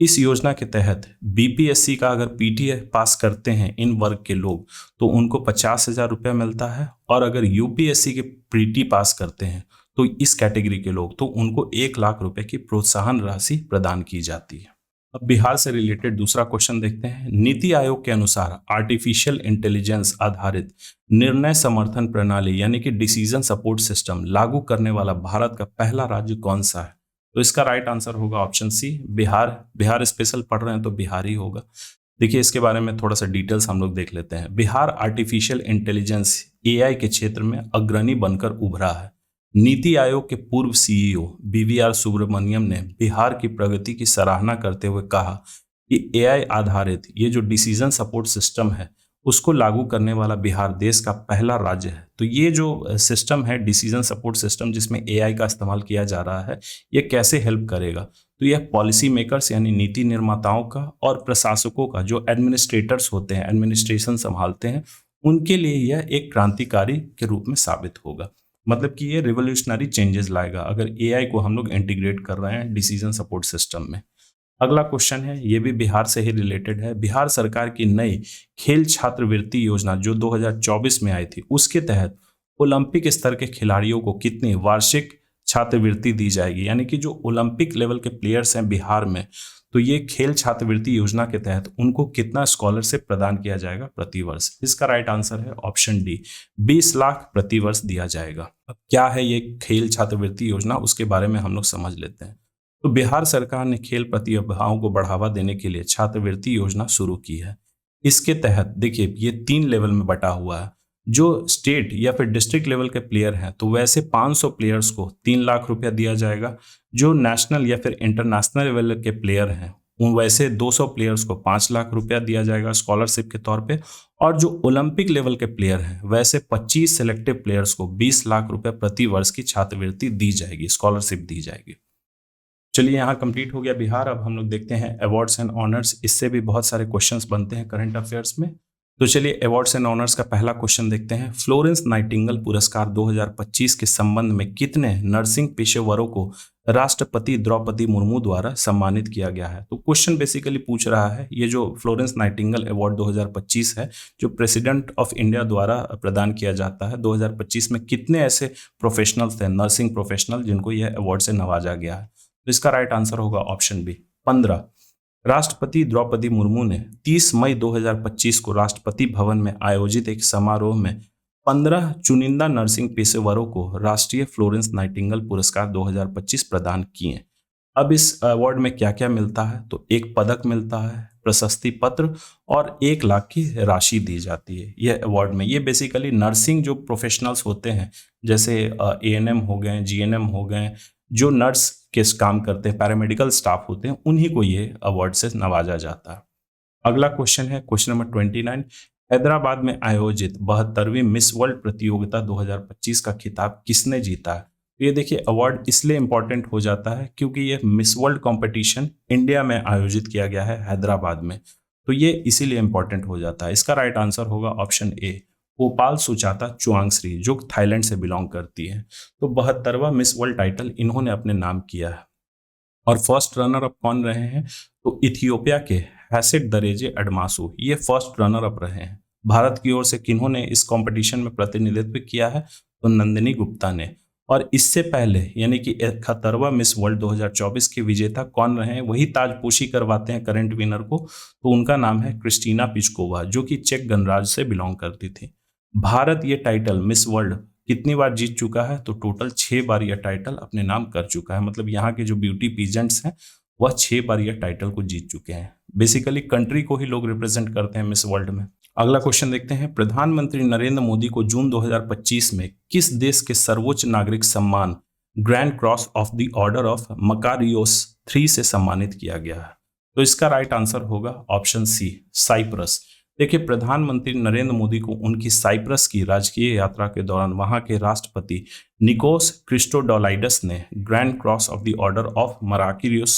इस योजना के तहत बीपीएससी का अगर पीटी पास करते हैं इन वर्ग के लोग तो उनको 50,000 रुपये मिलता है, और अगर यूपीएससी के पीटी पास करते हैं तो इस कैटेगरी के लोग तो उनको 1 लाख रुपए की प्रोत्साहन राशि प्रदान की जाती है। अब बिहार से रिलेटेड दूसरा क्वेश्चन देखते हैं। नीति आयोग के अनुसार आर्टिफिशियल इंटेलिजेंस आधारित निर्णय समर्थन प्रणाली यानी कि डिसीजन सपोर्ट सिस्टम लागू करने वाला भारत का पहला राज्य कौन सा है? तो इसका राइट आंसर होगा option C, Bihar. Bihar special पढ़ रहे हैं तो बिहार ही होगा। देखिए इसके बारे में थोड़ा सा डिटेल्स हम लोग देख लेते हैं। बिहार आर्टिफिशियल इंटेलिजेंस एआई के क्षेत्र में अग्रणी बनकर उभरा है। नीति आयोग के पूर्व सीईओ बीवीआर सुब्रमण्यम ने बिहार की प्रगति की सराहना करते हुए कहा कि एआई आधारित ये जो डिसीजन सपोर्ट सिस्टम है उसको लागू करने वाला बिहार देश का पहला राज्य है। तो ये जो सिस्टम है डिसीजन सपोर्ट सिस्टम जिसमें एआई का इस्तेमाल किया जा रहा है, ये कैसे हेल्प करेगा? तो यह पॉलिसी मेकर्स यानी नीति निर्माताओं का और प्रशासकों का, जो एडमिनिस्ट्रेटर्स होते हैं, एडमिनिस्ट्रेशन संभालते हैं, उनके लिए यह एक क्रांतिकारी के रूप में साबित होगा। मतलब कि ये रिवोल्यूशनरी चेंजेस लाएगा अगर एआई को हम लोग इंटीग्रेट कर रहे हैं डिसीजन सपोर्ट सिस्टम में। अगला क्वेश्चन है, ये भी बिहार से ही रिलेटेड है। बिहार सरकार की नई खेल छात्रवृत्ति योजना जो 2024 में आई थी, उसके तहत ओलंपिक स्तर के खिलाड़ियों को कितनी वार्षिक छात्रवृत्ति दी जाएगी? यानी कि जो ओलंपिक लेवल के प्लेयर्स हैं बिहार में, तो ये खेल छात्रवृत्ति योजना के तहत उनको कितना स्कॉलरशिप प्रदान किया जाएगा प्रति वर्ष? इसका राइट आंसर है ऑप्शन डी, 20 लाख प्रति वर्ष दिया जाएगा। अब क्या है ये खेल छात्रवृत्ति योजना, उसके बारे में हम लोग समझ लेते हैं। तो बिहार सरकार ने खेल प्रतिभाओं को बढ़ावा देने के लिए छात्रवृत्ति योजना शुरू की है। इसके तहत देखिए ये 3 लेवल में बटा हुआ है। जो स्टेट या फिर डिस्ट्रिक्ट लेवल के प्लेयर हैं तो वैसे 500 प्लेयर्स को 3 लाख रुपया दिया जाएगा। जो नेशनल या फिर इंटरनेशनल लेवल के प्लेयर हैं उन वैसे 200 प्लेयर्स को 5 लाख रुपया दिया जाएगा स्कॉलरशिप के तौर पे, और जो ओलंपिक लेवल के प्लेयर हैं वैसे 25 सिलेक्टिव प्लेयर्स को 20 लाख रुपए प्रति वर्ष की छात्रवृत्ति दी जाएगी, स्कॉलरशिप दी जाएगी। चलिए, यहाँ कंप्लीट हो गया बिहार। अब हम लोग देखते हैं अवार्ड्स एंड ऑनर्स। इससे भी बहुत सारे क्वेश्चंस बनते हैं करंट अफेयर्स में। तो चलिए अवार्ड्स एंड ऑनर्स का पहला क्वेश्चन देखते हैं। फ्लोरेंस नाइटिंगेल पुरस्कार 2025 के संबंध में कितने नर्सिंग पेशेवरों को राष्ट्रपति द्रौपदी मुर्मू द्वारा सम्मानित किया गया है? तो क्वेश्चन बेसिकली पूछ रहा है, ये जो फ्लोरेंस नाइटिंगेल अवार्ड 2025 है, जो प्रेसिडेंट ऑफ इंडिया द्वारा प्रदान किया जाता है, 2025 में कितने ऐसे प्रोफेशनल्स थे, नर्सिंग प्रोफेशनल, जिनको यह अवार्ड से नवाजा गया है? तो इसका राइट आंसर होगा ऑप्शन बी, 15। राष्ट्रपति द्रौपदी मुर्मू ने 30 मई 2025 को राष्ट्रपति भवन में आयोजित एक समारोह में 15 चुनिंदा नर्सिंग पेशेवरों को राष्ट्रीय फ्लोरेंस नाइटिंगेल पुरस्कार 2025 प्रदान किए। अब इस अवार्ड में क्या क्या मिलता है? तो एक पदक मिलता है, प्रशस्ति पत्र और 1 लाख की राशि दी जाती है यह अवार्ड में। ये बेसिकली नर्सिंग जो प्रोफेशनल्स होते हैं, जैसे एएनएम हो गए, जीएनएम हो गए, जो नर्स के काम करते हैं, पैरामेडिकल स्टाफ होते हैं, उन्हीं को ये अवार्ड से नवाजा जाता है। अगला क्वेश्चन है क्वेश्चन नंबर 29। हैदराबाद में आयोजित 72वीं मिस वर्ल्ड प्रतियोगिता 2025 का खिताब किसने जीता है? तो ये देखिए, अवार्ड इसलिए इंपॉर्टेंट हो जाता है क्योंकि ये मिस वर्ल्ड कंपटीशन इंडिया में आयोजित किया गया है हैदराबाद में, तो ये इसीलिए इंपॉर्टेंट हो जाता है। इसका राइट आंसर होगा ऑप्शन ए, गोपाल सुचाता चुआंगश्री, जो थाईलैंड से बिलोंग करती है। तो 72वां मिस वर्ल्ड टाइटल इन्होंने अपने नाम किया है। और फर्स्ट रनर अप कौन रहे हैं? तो इथियोपिया के हैसेट दरेजे एडमासू, ये फर्स्ट रनर अप रहे हैं। भारत की ओर से किन्होंने इस कंपटीशन में प्रतिनिधित्व किया है? तो नंदिनी गुप्ता ने। और इससे पहले यानी कि 71वां मिस वर्ल्ड 2024 के विजेता कौन रहे हैं? वही ताजपोशी करवाते हैं करंट विनर को, तो उनका नाम है क्रिस्टीना पिचकोवा, जो कि चेक गणराज्य से बिलोंग करती थी। भारत ये टाइटल मिस वर्ल्ड कितनी बार जीत चुका है? तो टोटल 6 बार यह टाइटल अपने नाम कर चुका है। मतलब यहाँ के जो ब्यूटी पीजेंट्स हैं वह 6 बार यह टाइटल को जीत चुके हैं। बेसिकली कंट्री को ही लोग रिप्रेजेंट करते हैं मिस वर्ल्ड में। अगला क्वेश्चन देखते हैं। प्रधानमंत्री नरेंद्र मोदी को जून 2025 में किस देश के सर्वोच्च नागरिक सम्मान grand cross of the order of Makarios 3 से सम्मानित किया गया है? तो इसका राइट आंसर होगा ऑप्शन सी, साइप्रस। देखिए, प्रधानमंत्री नरेंद्र मोदी को उनकी साइप्रस की राजकीय यात्रा के दौरान वहां के राष्ट्रपति निकोस क्रिस्टोडोलाइडस ने grand cross of the order of Makarios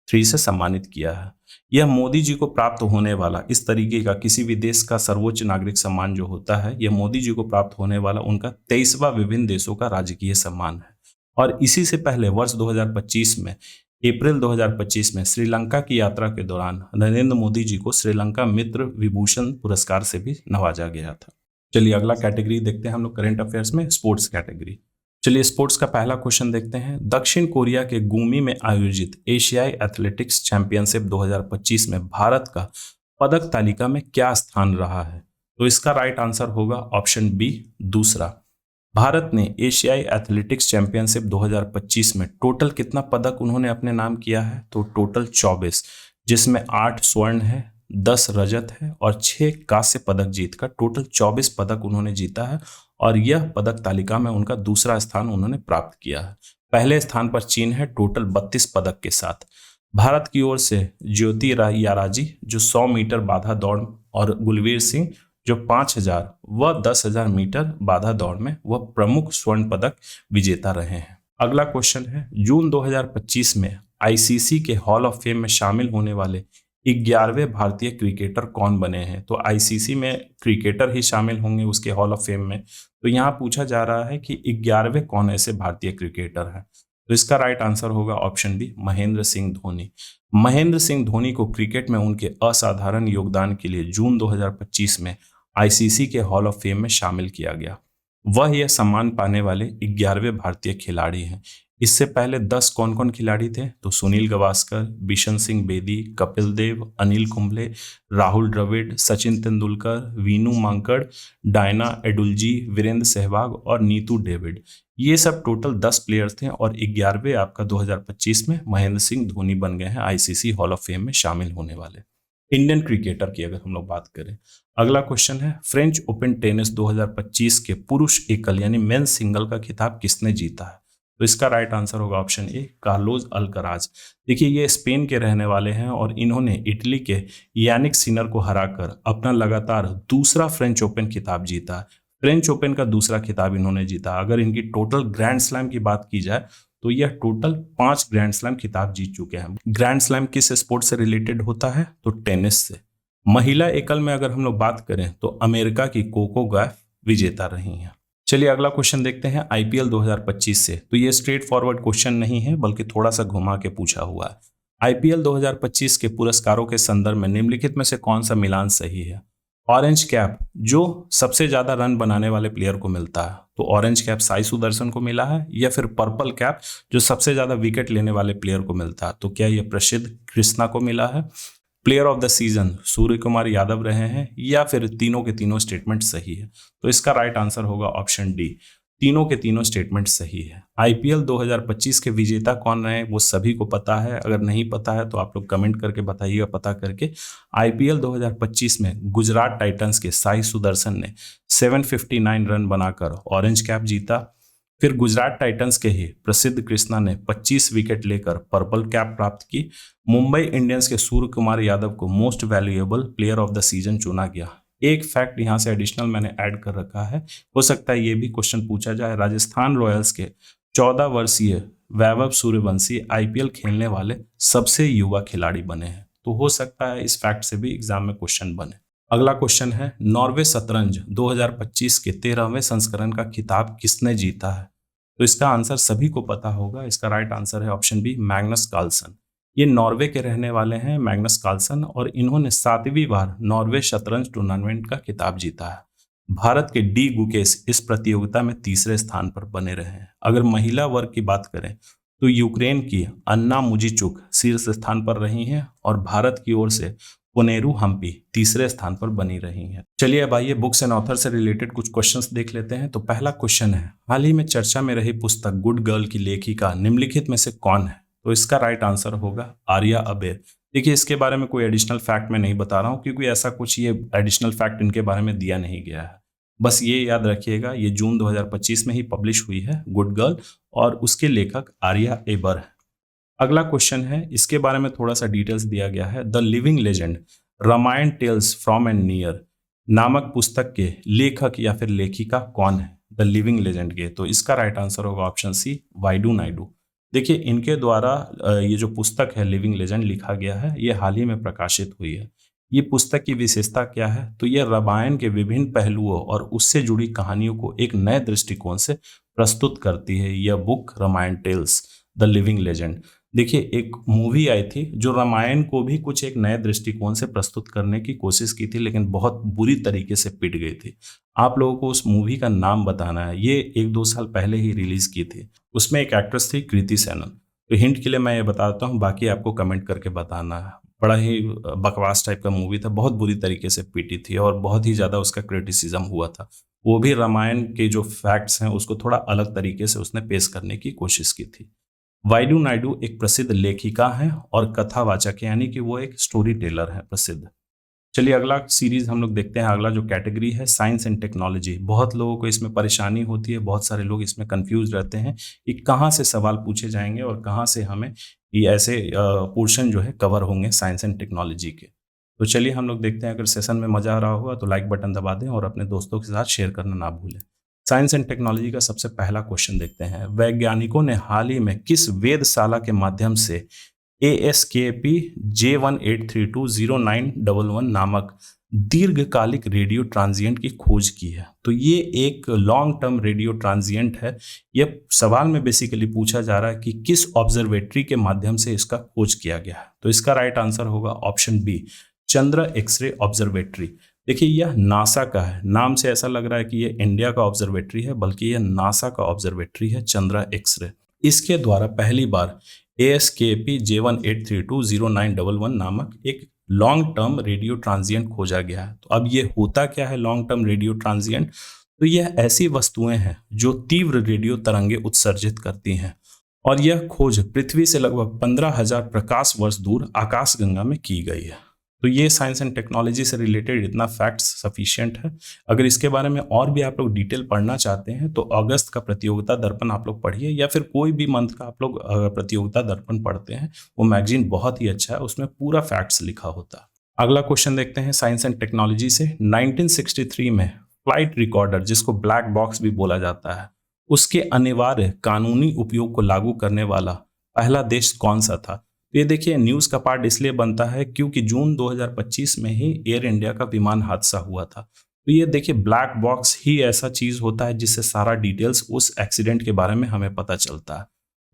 3 से सम्मानित किया है। यह मोदी जी को प्राप्त होने वाला इस तरीके का किसी भी देश का सर्वोच्च नागरिक सम्मान जो होता है, यह मोदी जी को प्राप्त होने वाला उनका 23वां विभिन्न देशों का राजकीय सम्मान है। और इसी से पहले वर्ष 2025 में, अप्रैल 2025 में श्रीलंका की यात्रा के दौरान नरेंद्र मोदी जी को श्रीलंका मित्र विभूषण पुरस्कार से भी नवाजा गया था। चलिए अगला कैटेगरी देखते हैं हम लोग करंट अफेयर्स में, स्पोर्ट्स कैटेगरी। चलिए स्पोर्ट्स का पहला क्वेश्चन देखते हैं। दक्षिण कोरिया के गुमी में आयोजित एशियाई एथलेटिक्स चैंपियनशिप 2025 में भारत का पदक तालिका में क्या स्थान रहा है? तो इसका राइट आंसर होगा ऑप्शन बी, दूसरा। भारत ने एशियाई एथलेटिक्स चैंपियनशिप 2025 में टोटल कितना पदक उन्होंने अपने नाम किया है? तो टोटल 24, जिसमें 8 स्वर्ण है, 10 रजत है और 6 कांस्य पदक जीतकर टोटल 24 पदक उन्होंने जीता है। और यह पदक तालिका में उनका दूसरा स्थान उन्होंने प्राप्त किया है। पहले स्थान पर चीन है टोटल 32 पदक के साथ। भारत की ओर से ज्योति याराजी जो 100 मीटर बाधा दौड़ और गुलवीर सिंह जो 5000 व 10,000 मीटर बाधा दौड़ में वह प्रमुख स्वर्ण पदक विजेता रहे हैं। अगला क्वेश्चन है, जून 2025 में आईसीसी के हॉल ऑफ फेम में शामिल होने वाले 11वें भारतीय क्रिकेटर कौन बने हैं? तो आईसीसी में क्रिकेटर ही शामिल होंगे उसके हॉल ऑफ फेम में। तो यहाँ पूछा जा रहा है कि 11वें कौन ऐसे भारतीय क्रिकेटर हैं? तो इसका राइट आंसर होगा ऑप्शन बी, महेंद्र सिंह धोनी। महेंद्र सिंह धोनी को क्रिकेट में उनके असाधारण योगदान के लिए जून 2025 में आईसीसी के हॉल ऑफ फेम में शामिल किया गया। वह यह सम्मान पाने वाले 11वें भारतीय खिलाड़ी हैं। इससे पहले 10 कौन कौन खिलाड़ी थे? तो सुनील गावस्कर, बिशन सिंह बेदी, कपिल देव, अनिल कुंबले, राहुल द्रविड़, सचिन तेंदुलकर, वीनू मांकड़, डायना एडुलजी, वीरेंद्र सहवाग और नीतू डेविड। ये सब टोटल 10 प्लेयर्स थे और 11वें आपका 2025 में महेंद्र सिंह धोनी बन गए हैं आईसीसी हॉल ऑफ फेम में शामिल होने वाले इंडियन क्रिकेटर की अगर हम लोग बात करें। अगला क्वेश्चन है, फ्रेंच ओपन टेनिस 2025 के पुरुष एकल यानी मेंस सिंगल का खिताब किसने जीता है? तो इसका राइट आंसर होगा ऑप्शन ए, कार्लोस अल्कराज। देखिए ये स्पेन के रहने वाले हैं और इन्होंने इटली के यानिक सिनर को हराकर अपना लगातार दूसरा फ्रेंच ओपन खिताब जीता। फ्रेंच ओपन का दूसरा खिताब इन्होंने जीता। अगर इनकी टोटल ग्रैंड स्लैम की बात की जाए तो यह टोटल 5 ग्रैंड स्लैम खिताब जीत चुके हैं। ग्रैंड स्लैम किस स्पोर्ट से रिलेटेड होता है? तो टेनिस से। महिला एकल में अगर हम लोग बात करें तो अमेरिका की कोको गॉफ विजेता रही हैं। चलिए अगला क्वेश्चन देखते हैं आईपीएल 2025 से। तो ये स्ट्रेट फॉरवर्ड क्वेश्चन नहीं है बल्कि थोड़ा सा घुमा के पूछा हुआ है। आईपीएल 2025 के पुरस्कारों के संदर्भ में निम्नलिखित में से कौन सा मिलान सही है? ऑरेंज कैप जो सबसे ज्यादा रन बनाने वाले प्लेयर को मिलता है, तो ऑरेंज कैप साई सुदर्शन को मिला है, या फिर पर्पल कैप जो सबसे ज्यादा विकेट लेने वाले प्लेयर को मिलता है, तो क्या यह प्रसिद्ध कृष्णा को मिला है? Player of the season Surya Kumar Yadav रहे हैं, या फिर तीनों के तीनों स्टेटमेंट सही है? तो इसका राइट आंसर होगा ऑप्शन डी, तीनों के तीनों स्टेटमेंट सही है। आईपीएल 2025 के विजेता कौन रहे वो सभी को पता है। अगर नहीं पता है तो आप लोग कमेंट करके बताइएगा पता करके। आईपीएल 2025 में गुजरात टाइटंस के साई सुदर्शन ने 759 रन बनाकर ऑरेंज कैप जीता। फिर गुजरात टाइटंस के ही प्रसिद्ध कृष्णा ने 25 विकेट लेकर पर्पल कैप प्राप्त की। मुंबई इंडियंस के सूर्य कुमार यादव को most valuable player of the season चुना गया। एक फैक्ट यहां से एडिशनल मैंने ऐड कर रखा है, हो सकता है ये भी क्वेश्चन पूछा जाए। राजस्थान रॉयल्स के 14 वर्षीय वैभव सूर्यवंशी आईपीएल खेलने वाले सबसे युवा खिलाड़ी बने हैं, तो हो सकता है इस फैक्ट से भी एग्जाम में क्वेश्चन बने। अगला क्वेश्चन है नॉर्वे शतरंज 2025 के 13वें संस्करण का खिताब किसने जीता है? तो इसका आंसर सभी को पता होगा। इसका राइट आंसर है ऑप्शन बी, मैग्नस कार्लसन। ये नॉर्वे के रहने वाले हैं मैग्नस कार्लसन, और इन्होंने 7वीं बार नॉर्वे शतरंज टूर्नामेंट का खिताब जीता है। भारत के डी गुकेश इस प्रतियोगिता में तीसरे स्थान पर बने रहे हैं। अगर महिला वर्ग की बात करें तो यूक्रेन की अन्ना मुजीचुक शीर्ष स्थान पर रही हैं, और भारत की ओर से कोनेरू हम्पी तीसरे स्थान पर बनी रही हैं। चलिए अब आइए बुक्स एंड ऑथर से रिलेटेड कुछ क्वेश्चंस देख लेते हैं। तो पहला क्वेश्चन है, हाल ही में चर्चा में रही पुस्तक गुड गर्ल की लेखिका निम्नलिखित में से कौन है? तो इसका राइट आंसर होगा आर्या अबेर। देखिए इसके बारे में कोई एडिशनल फैक्ट मैं नहीं बता रहा हूँ, क्योंकि ऐसा कुछ ये एडिशनल फैक्ट इनके बारे में दिया नहीं गया है। बस ये याद रखिएगा, ये जून 2025 में ही पब्लिश हुई है गुड गर्ल, और उसके लेखक आर्या एबर है। अगला क्वेश्चन है, इसके बारे में थोड़ा सा डिटेल्स दिया गया है। The living legend Ramayana tales from and near नामक पुस्तक के लेखक या फिर लेखिका कौन है? द लिविंग लेजेंड के, तो इसका राइट आंसर होगा ऑप्शन सी, वाइडू नायडू। देखिए इनके द्वारा ये जो पुस्तक है लिविंग लेजेंड लिखा गया है, ये हाल ही में प्रकाशित हुई है। ये पुस्तक की विशेषता क्या है? तो ये रामायण के विभिन्न पहलुओं और उससे जुड़ी कहानियों को एक नए दृष्टिकोण से प्रस्तुत करती है। यह book Ramayana tales the living legend. देखिए एक मूवी आई थी जो रामायण को भी कुछ एक नए दृष्टिकोण से प्रस्तुत करने की कोशिश की थी, लेकिन बहुत बुरी तरीके से पिट गई थी। आप लोगों को उस मूवी का नाम बताना है। ये 1-2 साल पहले ही रिलीज की थी। उसमें एक एक्ट्रेस थी कृति सेनन। तो हिंट के लिए मैं ये बताता हूँ, बाकी आपको कमेंट करके बताना है। बड़ा ही बकवास टाइप का मूवी था, बहुत बुरी तरीके से पीटी थी और बहुत ही ज़्यादा उसका क्रिटिसिज्म हुआ था। वो भी रामायण के जो फैक्ट्स हैं उसको थोड़ा अलग तरीके से उसने पेश करने की कोशिश की थी। वाइडू नायडू एक प्रसिद्ध लेखिका हैं और कथावाचक, यानी कि वो एक स्टोरी टेलर है प्रसिद्ध। चलिए अगला सीरीज हम लोग देखते हैं। अगला जो कैटेगरी है साइंस एंड टेक्नोलॉजी। बहुत लोगों को इसमें परेशानी होती है, बहुत सारे लोग इसमें कंफ्यूज रहते हैं कि कहाँ से सवाल पूछे जाएंगे और कहाँ से हमें ये ऐसे पोर्शन जो है कवर होंगे साइंस एंड टेक्नोलॉजी के। तो चलिए हम लोग देखते हैं। अगर सेशन में मजा आ रहा होगा तो लाइक बटन दबा दें और अपने दोस्तों के साथ शेयर करना ना भूलें। साइंस एंड टेक्नोलॉजी का सबसे पहला क्वेश्चन देखते हैं। वैज्ञानिकों ने हाल ही में किस वेधशाला के माध्यम से ASKP J18320911 नामक दीर्घकालिक रेडियो ट्रांजिएंट की खोज की है? तो ये एक लॉन्ग टर्म रेडियो ट्रांजिएंट है। यह सवाल में बेसिकली पूछा जा रहा है कि किस ऑब्जर्वेटरी के माध्यम से इसका खोज किया गया है। तो इसका राइट आंसर होगा ऑप्शन बी, चंद्र एक्सरे ऑब्जर्वेटरी। देखिए यह नासा का है। नाम से ऐसा लग रहा है कि यह इंडिया का ऑब्जर्वेटरी है, बल्कि यह नासा का ऑब्जर्वेटरी है, चंद्र एक्सरे। इसके द्वारा पहली बार ASKP J18320911 नामक एक लॉन्ग टर्म रेडियो ट्रांजिएंट खोजा गया है। तो अब ये होता क्या है लॉन्ग टर्म रेडियो ट्रांजिएंट? तो यह ऐसी वस्तुएं हैं जो तीव्र रेडियो तरंगे उत्सर्जित करती हैं, और यह खोज पृथ्वी से लगभग 15,000 प्रकाश वर्ष दूर आकाशगंगा में की गई है। तो ये साइंस एंड टेक्नोलॉजी से रिलेटेड इतना फैक्ट्स सफिशिएंट है। अगर इसके बारे में और भी आप लोग डिटेल पढ़ना चाहते हैं तो अगस्त का प्रतियोगिता दर्पण आप लोग पढ़िए, या फिर कोई भी मंथ का आप लोग प्रतियोगिता दर्पण पढ़ते हैं, वो मैगजीन बहुत ही अच्छा है, उसमें पूरा फैक्ट्स लिखा होता है। अगला क्वेश्चन देखते हैं साइंस एंड टेक्नोलॉजी से। 1963 में फ्लाइट रिकॉर्डर, जिसको ब्लैक बॉक्स भी बोला जाता है, उसके अनिवार्य कानूनी उपयोग को लागू करने वाला पहला देश कौन सा था? तो ये देखिए, न्यूज़ का पार्ट इसलिए बनता है क्योंकि जून 2025 में ही एयर इंडिया का विमान हादसा हुआ था। तो ये देखिए, ब्लैक बॉक्स ही ऐसा चीज़ होता है जिससे सारा डिटेल्स उस एक्सीडेंट के बारे में हमें पता चलता है।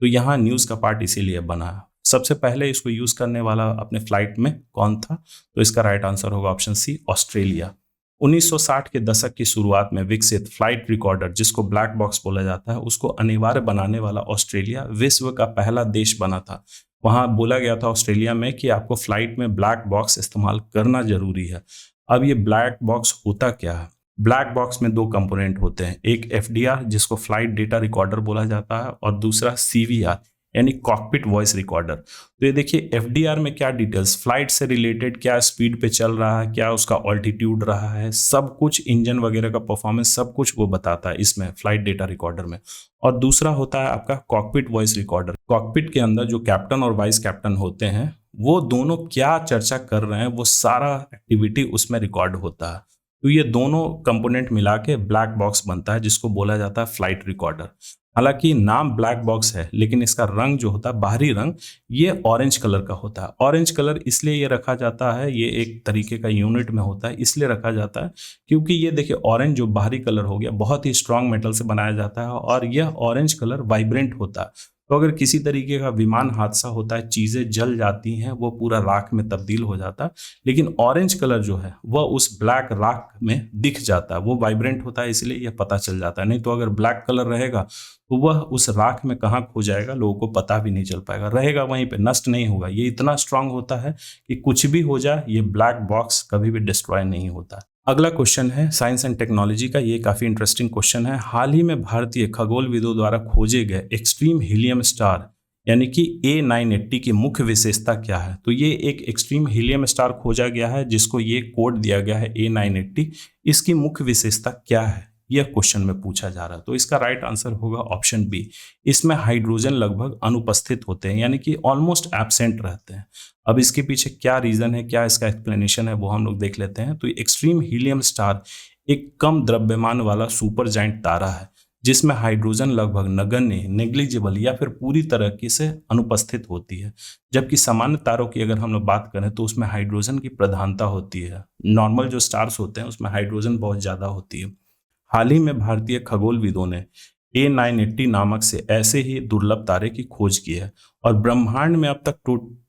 तो यहाँ न्यूज़ का पार्ट इसीलिए बना है। सबसे पहले इसको यूज़ करने वाला अपने फ्लाइट में कौन था? तो इसका राइट आंसर होगा ऑप्शन सी, ऑस्ट्रेलिया। 1960 के दशक की शुरुआत में विकसित फ्लाइट रिकॉर्डर, जिसको ब्लैक बॉक्स बोला जाता है, उसको अनिवार्य बनाने वाला ऑस्ट्रेलिया विश्व का पहला देश बना था। वहां बोला गया था ऑस्ट्रेलिया में कि आपको फ्लाइट में ब्लैक बॉक्स इस्तेमाल करना जरूरी है। अब ये ब्लैक बॉक्स होता क्या है? ब्लैक बॉक्स में दो कंपोनेंट होते हैं, एक एफडीआर जिसको फ्लाइट डेटा रिकॉर्डर बोला जाता है, और दूसरा सीवीआर यानी कॉकपिट वॉइस रिकॉर्डर। तो ये देखिए, एफडीआर में क्या डिटेल्स, फ्लाइट से रिलेटेड क्या स्पीड पे चल रहा है, क्या उसका ऑल्टीट्यूड रहा है, सब कुछ, इंजन वगैरह का परफॉर्मेंस, सब कुछ वो बताता है इसमें फ्लाइट डेटा रिकॉर्डर में। और दूसरा होता है आपका कॉकपिट वॉइस रिकॉर्डर। कॉकपिट के अंदर जो कैप्टन और वाइस कैप्टन होते हैं, वो दोनों क्या चर्चा कर रहे हैं, वो सारा एक्टिविटी उसमें रिकॉर्ड होता है। तो ये दोनों कंपोनेंट मिला के ब्लैक बॉक्स बनता है, जिसको बोला जाता है फ्लाइट रिकॉर्डर। हालांकि नाम ब्लैक बॉक्स है, लेकिन इसका रंग जो होता है, बाहरी रंग, ये ऑरेंज कलर का होता है। ऑरेंज कलर इसलिए ये रखा जाता है, ये एक तरीके का यूनिट में होता है, इसलिए रखा जाता है क्योंकि ये देखिए, ऑरेंज जो बाहरी कलर हो गया, बहुत ही स्ट्रांग मेटल से बनाया जाता है, और यह ऑरेंज कलर वाइब्रेंट होता है। तो अगर किसी तरीके का विमान हादसा होता है, चीज़ें जल जाती हैं, वो पूरा राख में तब्दील हो जाता है, लेकिन ऑरेंज कलर जो है वह उस ब्लैक राख में दिख जाता है, वो वाइब्रेंट होता है, इसलिए यह पता चल जाता है। नहीं तो अगर ब्लैक कलर रहेगा तो वह उस राख में कहाँ खो जाएगा, लोगों को पता भी नहीं चल पाएगा, रहेगा वहीं पे, नष्ट नहीं होगा। ये इतना स्ट्रांग होता है कि कुछ भी हो जाए, ये ब्लैक बॉक्स कभी भी डिस्ट्रॉय नहीं होता। अगला क्वेश्चन है साइंस एंड टेक्नोलॉजी का, ये काफी इंटरेस्टिंग क्वेश्चन है। हाल ही में भारतीय खगोलविदों द्वारा खोजे गए एक्सट्रीम हीलियम स्टार यानी कि A980 की मुख्य विशेषता क्या है? तो ये एक एक्सट्रीम हीलियम स्टार खोजा गया है, जिसको ये कोड दिया गया है A980। इसकी मुख्य विशेषता क्या है, यह क्वेश्चन में पूछा जा रहा है। तो इसका राइट आंसर होगा ऑप्शन बी। इसमें हाइड्रोजन लगभग अनुपस्थित होते हैं, यानी कि ऑलमोस्ट एब्सेंट रहते हैं। अब इसके पीछे क्या रीजन है, क्या इसका एक्सप्लेनेशन है, वो हम लोग देख लेते हैं। तो एक्सट्रीम हीलियम स्टार एक कम द्रव्यमान वाला सुपर जाइंट तारा है, जिसमें हाइड्रोजन लगभग नगण्य, नेग्लिजिबल या फिर पूरी तरह से अनुपस्थित होती है। जबकि सामान्य तारों की अगर हम लोग बात करें तो उसमें हाइड्रोजन की प्रधानता होती है। नॉर्मल जो स्टार्स होते हैं उसमें हाइड्रोजन बहुत ज्यादा होती है। हाल ही में भारतीय खगोलविदों ने A980 नामक से ऐसे ही दुर्लभ तारे की खोज की है, और ब्रह्मांड में अब तक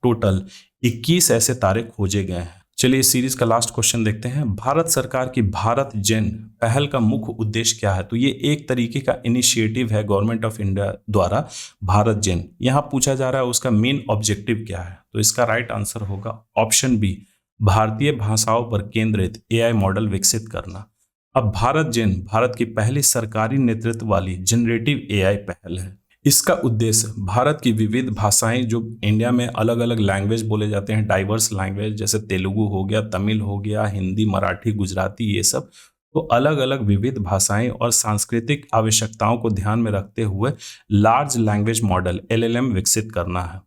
टोटल 21 ऐसे तारे खोजे गए हैं। चलिए इस सीरीज का लास्ट क्वेश्चन देखते हैं। भारत सरकार की भारत जेन पहल का मुख्य उद्देश्य क्या है? तो ये एक तरीके का इनिशिएटिव है गवर्नमेंट ऑफ इंडिया द्वारा, भारत जेन। यहाँ पूछा जा रहा है उसका मेन ऑब्जेक्टिव क्या है? तो इसका राइट आंसर होगा ऑप्शन बी, भारतीय भाषाओं पर केंद्रित AI मॉडल विकसित करना। अब भारत जेन भारत की पहली सरकारी नेतृत्व वाली जनरेटिव AI पहल है। इसका उद्देश्य भारत की विविध भाषाएं, जो इंडिया में अलग अलग लैंग्वेज बोले जाते हैं, डाइवर्स लैंग्वेज, जैसे तेलुगु हो गया, तमिल हो गया, हिंदी, मराठी, गुजराती, ये सब, तो अलग अलग विविध भाषाएं और सांस्कृतिक आवश्यकताओं को ध्यान में रखते हुए लार्ज लैंग्वेज मॉडल LLM विकसित करना है।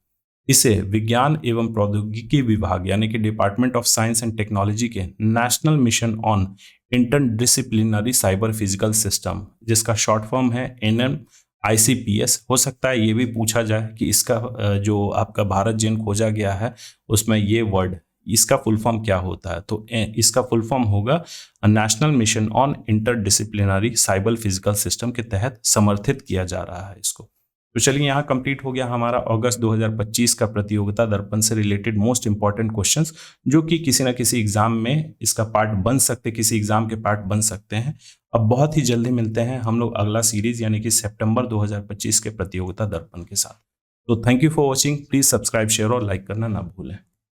इसे विज्ञान एवं प्रौद्योगिकी विभाग यानी कि department of science and technology के national mission on interdisciplinary cyber physical system, जिसका शॉर्ट फॉर्म है NMICPS, हो सकता है ये भी पूछा जाए कि इसका जो आपका भारत जेन खोजा गया है उसमें ये वर्ड, इसका फुल फॉर्म क्या होता है? तो इसका फुल फॉर्म होगा national mission on interdisciplinary cyber physical system के तहत समर्थित किया जा रहा है इसको। तो चलिए यहाँ कंप्लीट हो गया हमारा अगस्त 2025 का प्रतियोगिता दर्पण से रिलेटेड मोस्ट इंपॉर्टेंट क्वेश्चंस, जो कि किसी ना किसी एग्जाम में इसका पार्ट बन सकते, किसी एग्जाम के पार्ट बन सकते हैं। अब बहुत ही जल्दी मिलते हैं हम लोग अगला सीरीज यानी कि सितंबर 2025 के प्रतियोगिता दर्पण के साथ। तो thank you for watching, please subscribe, share और लाइक करना ना भूलें।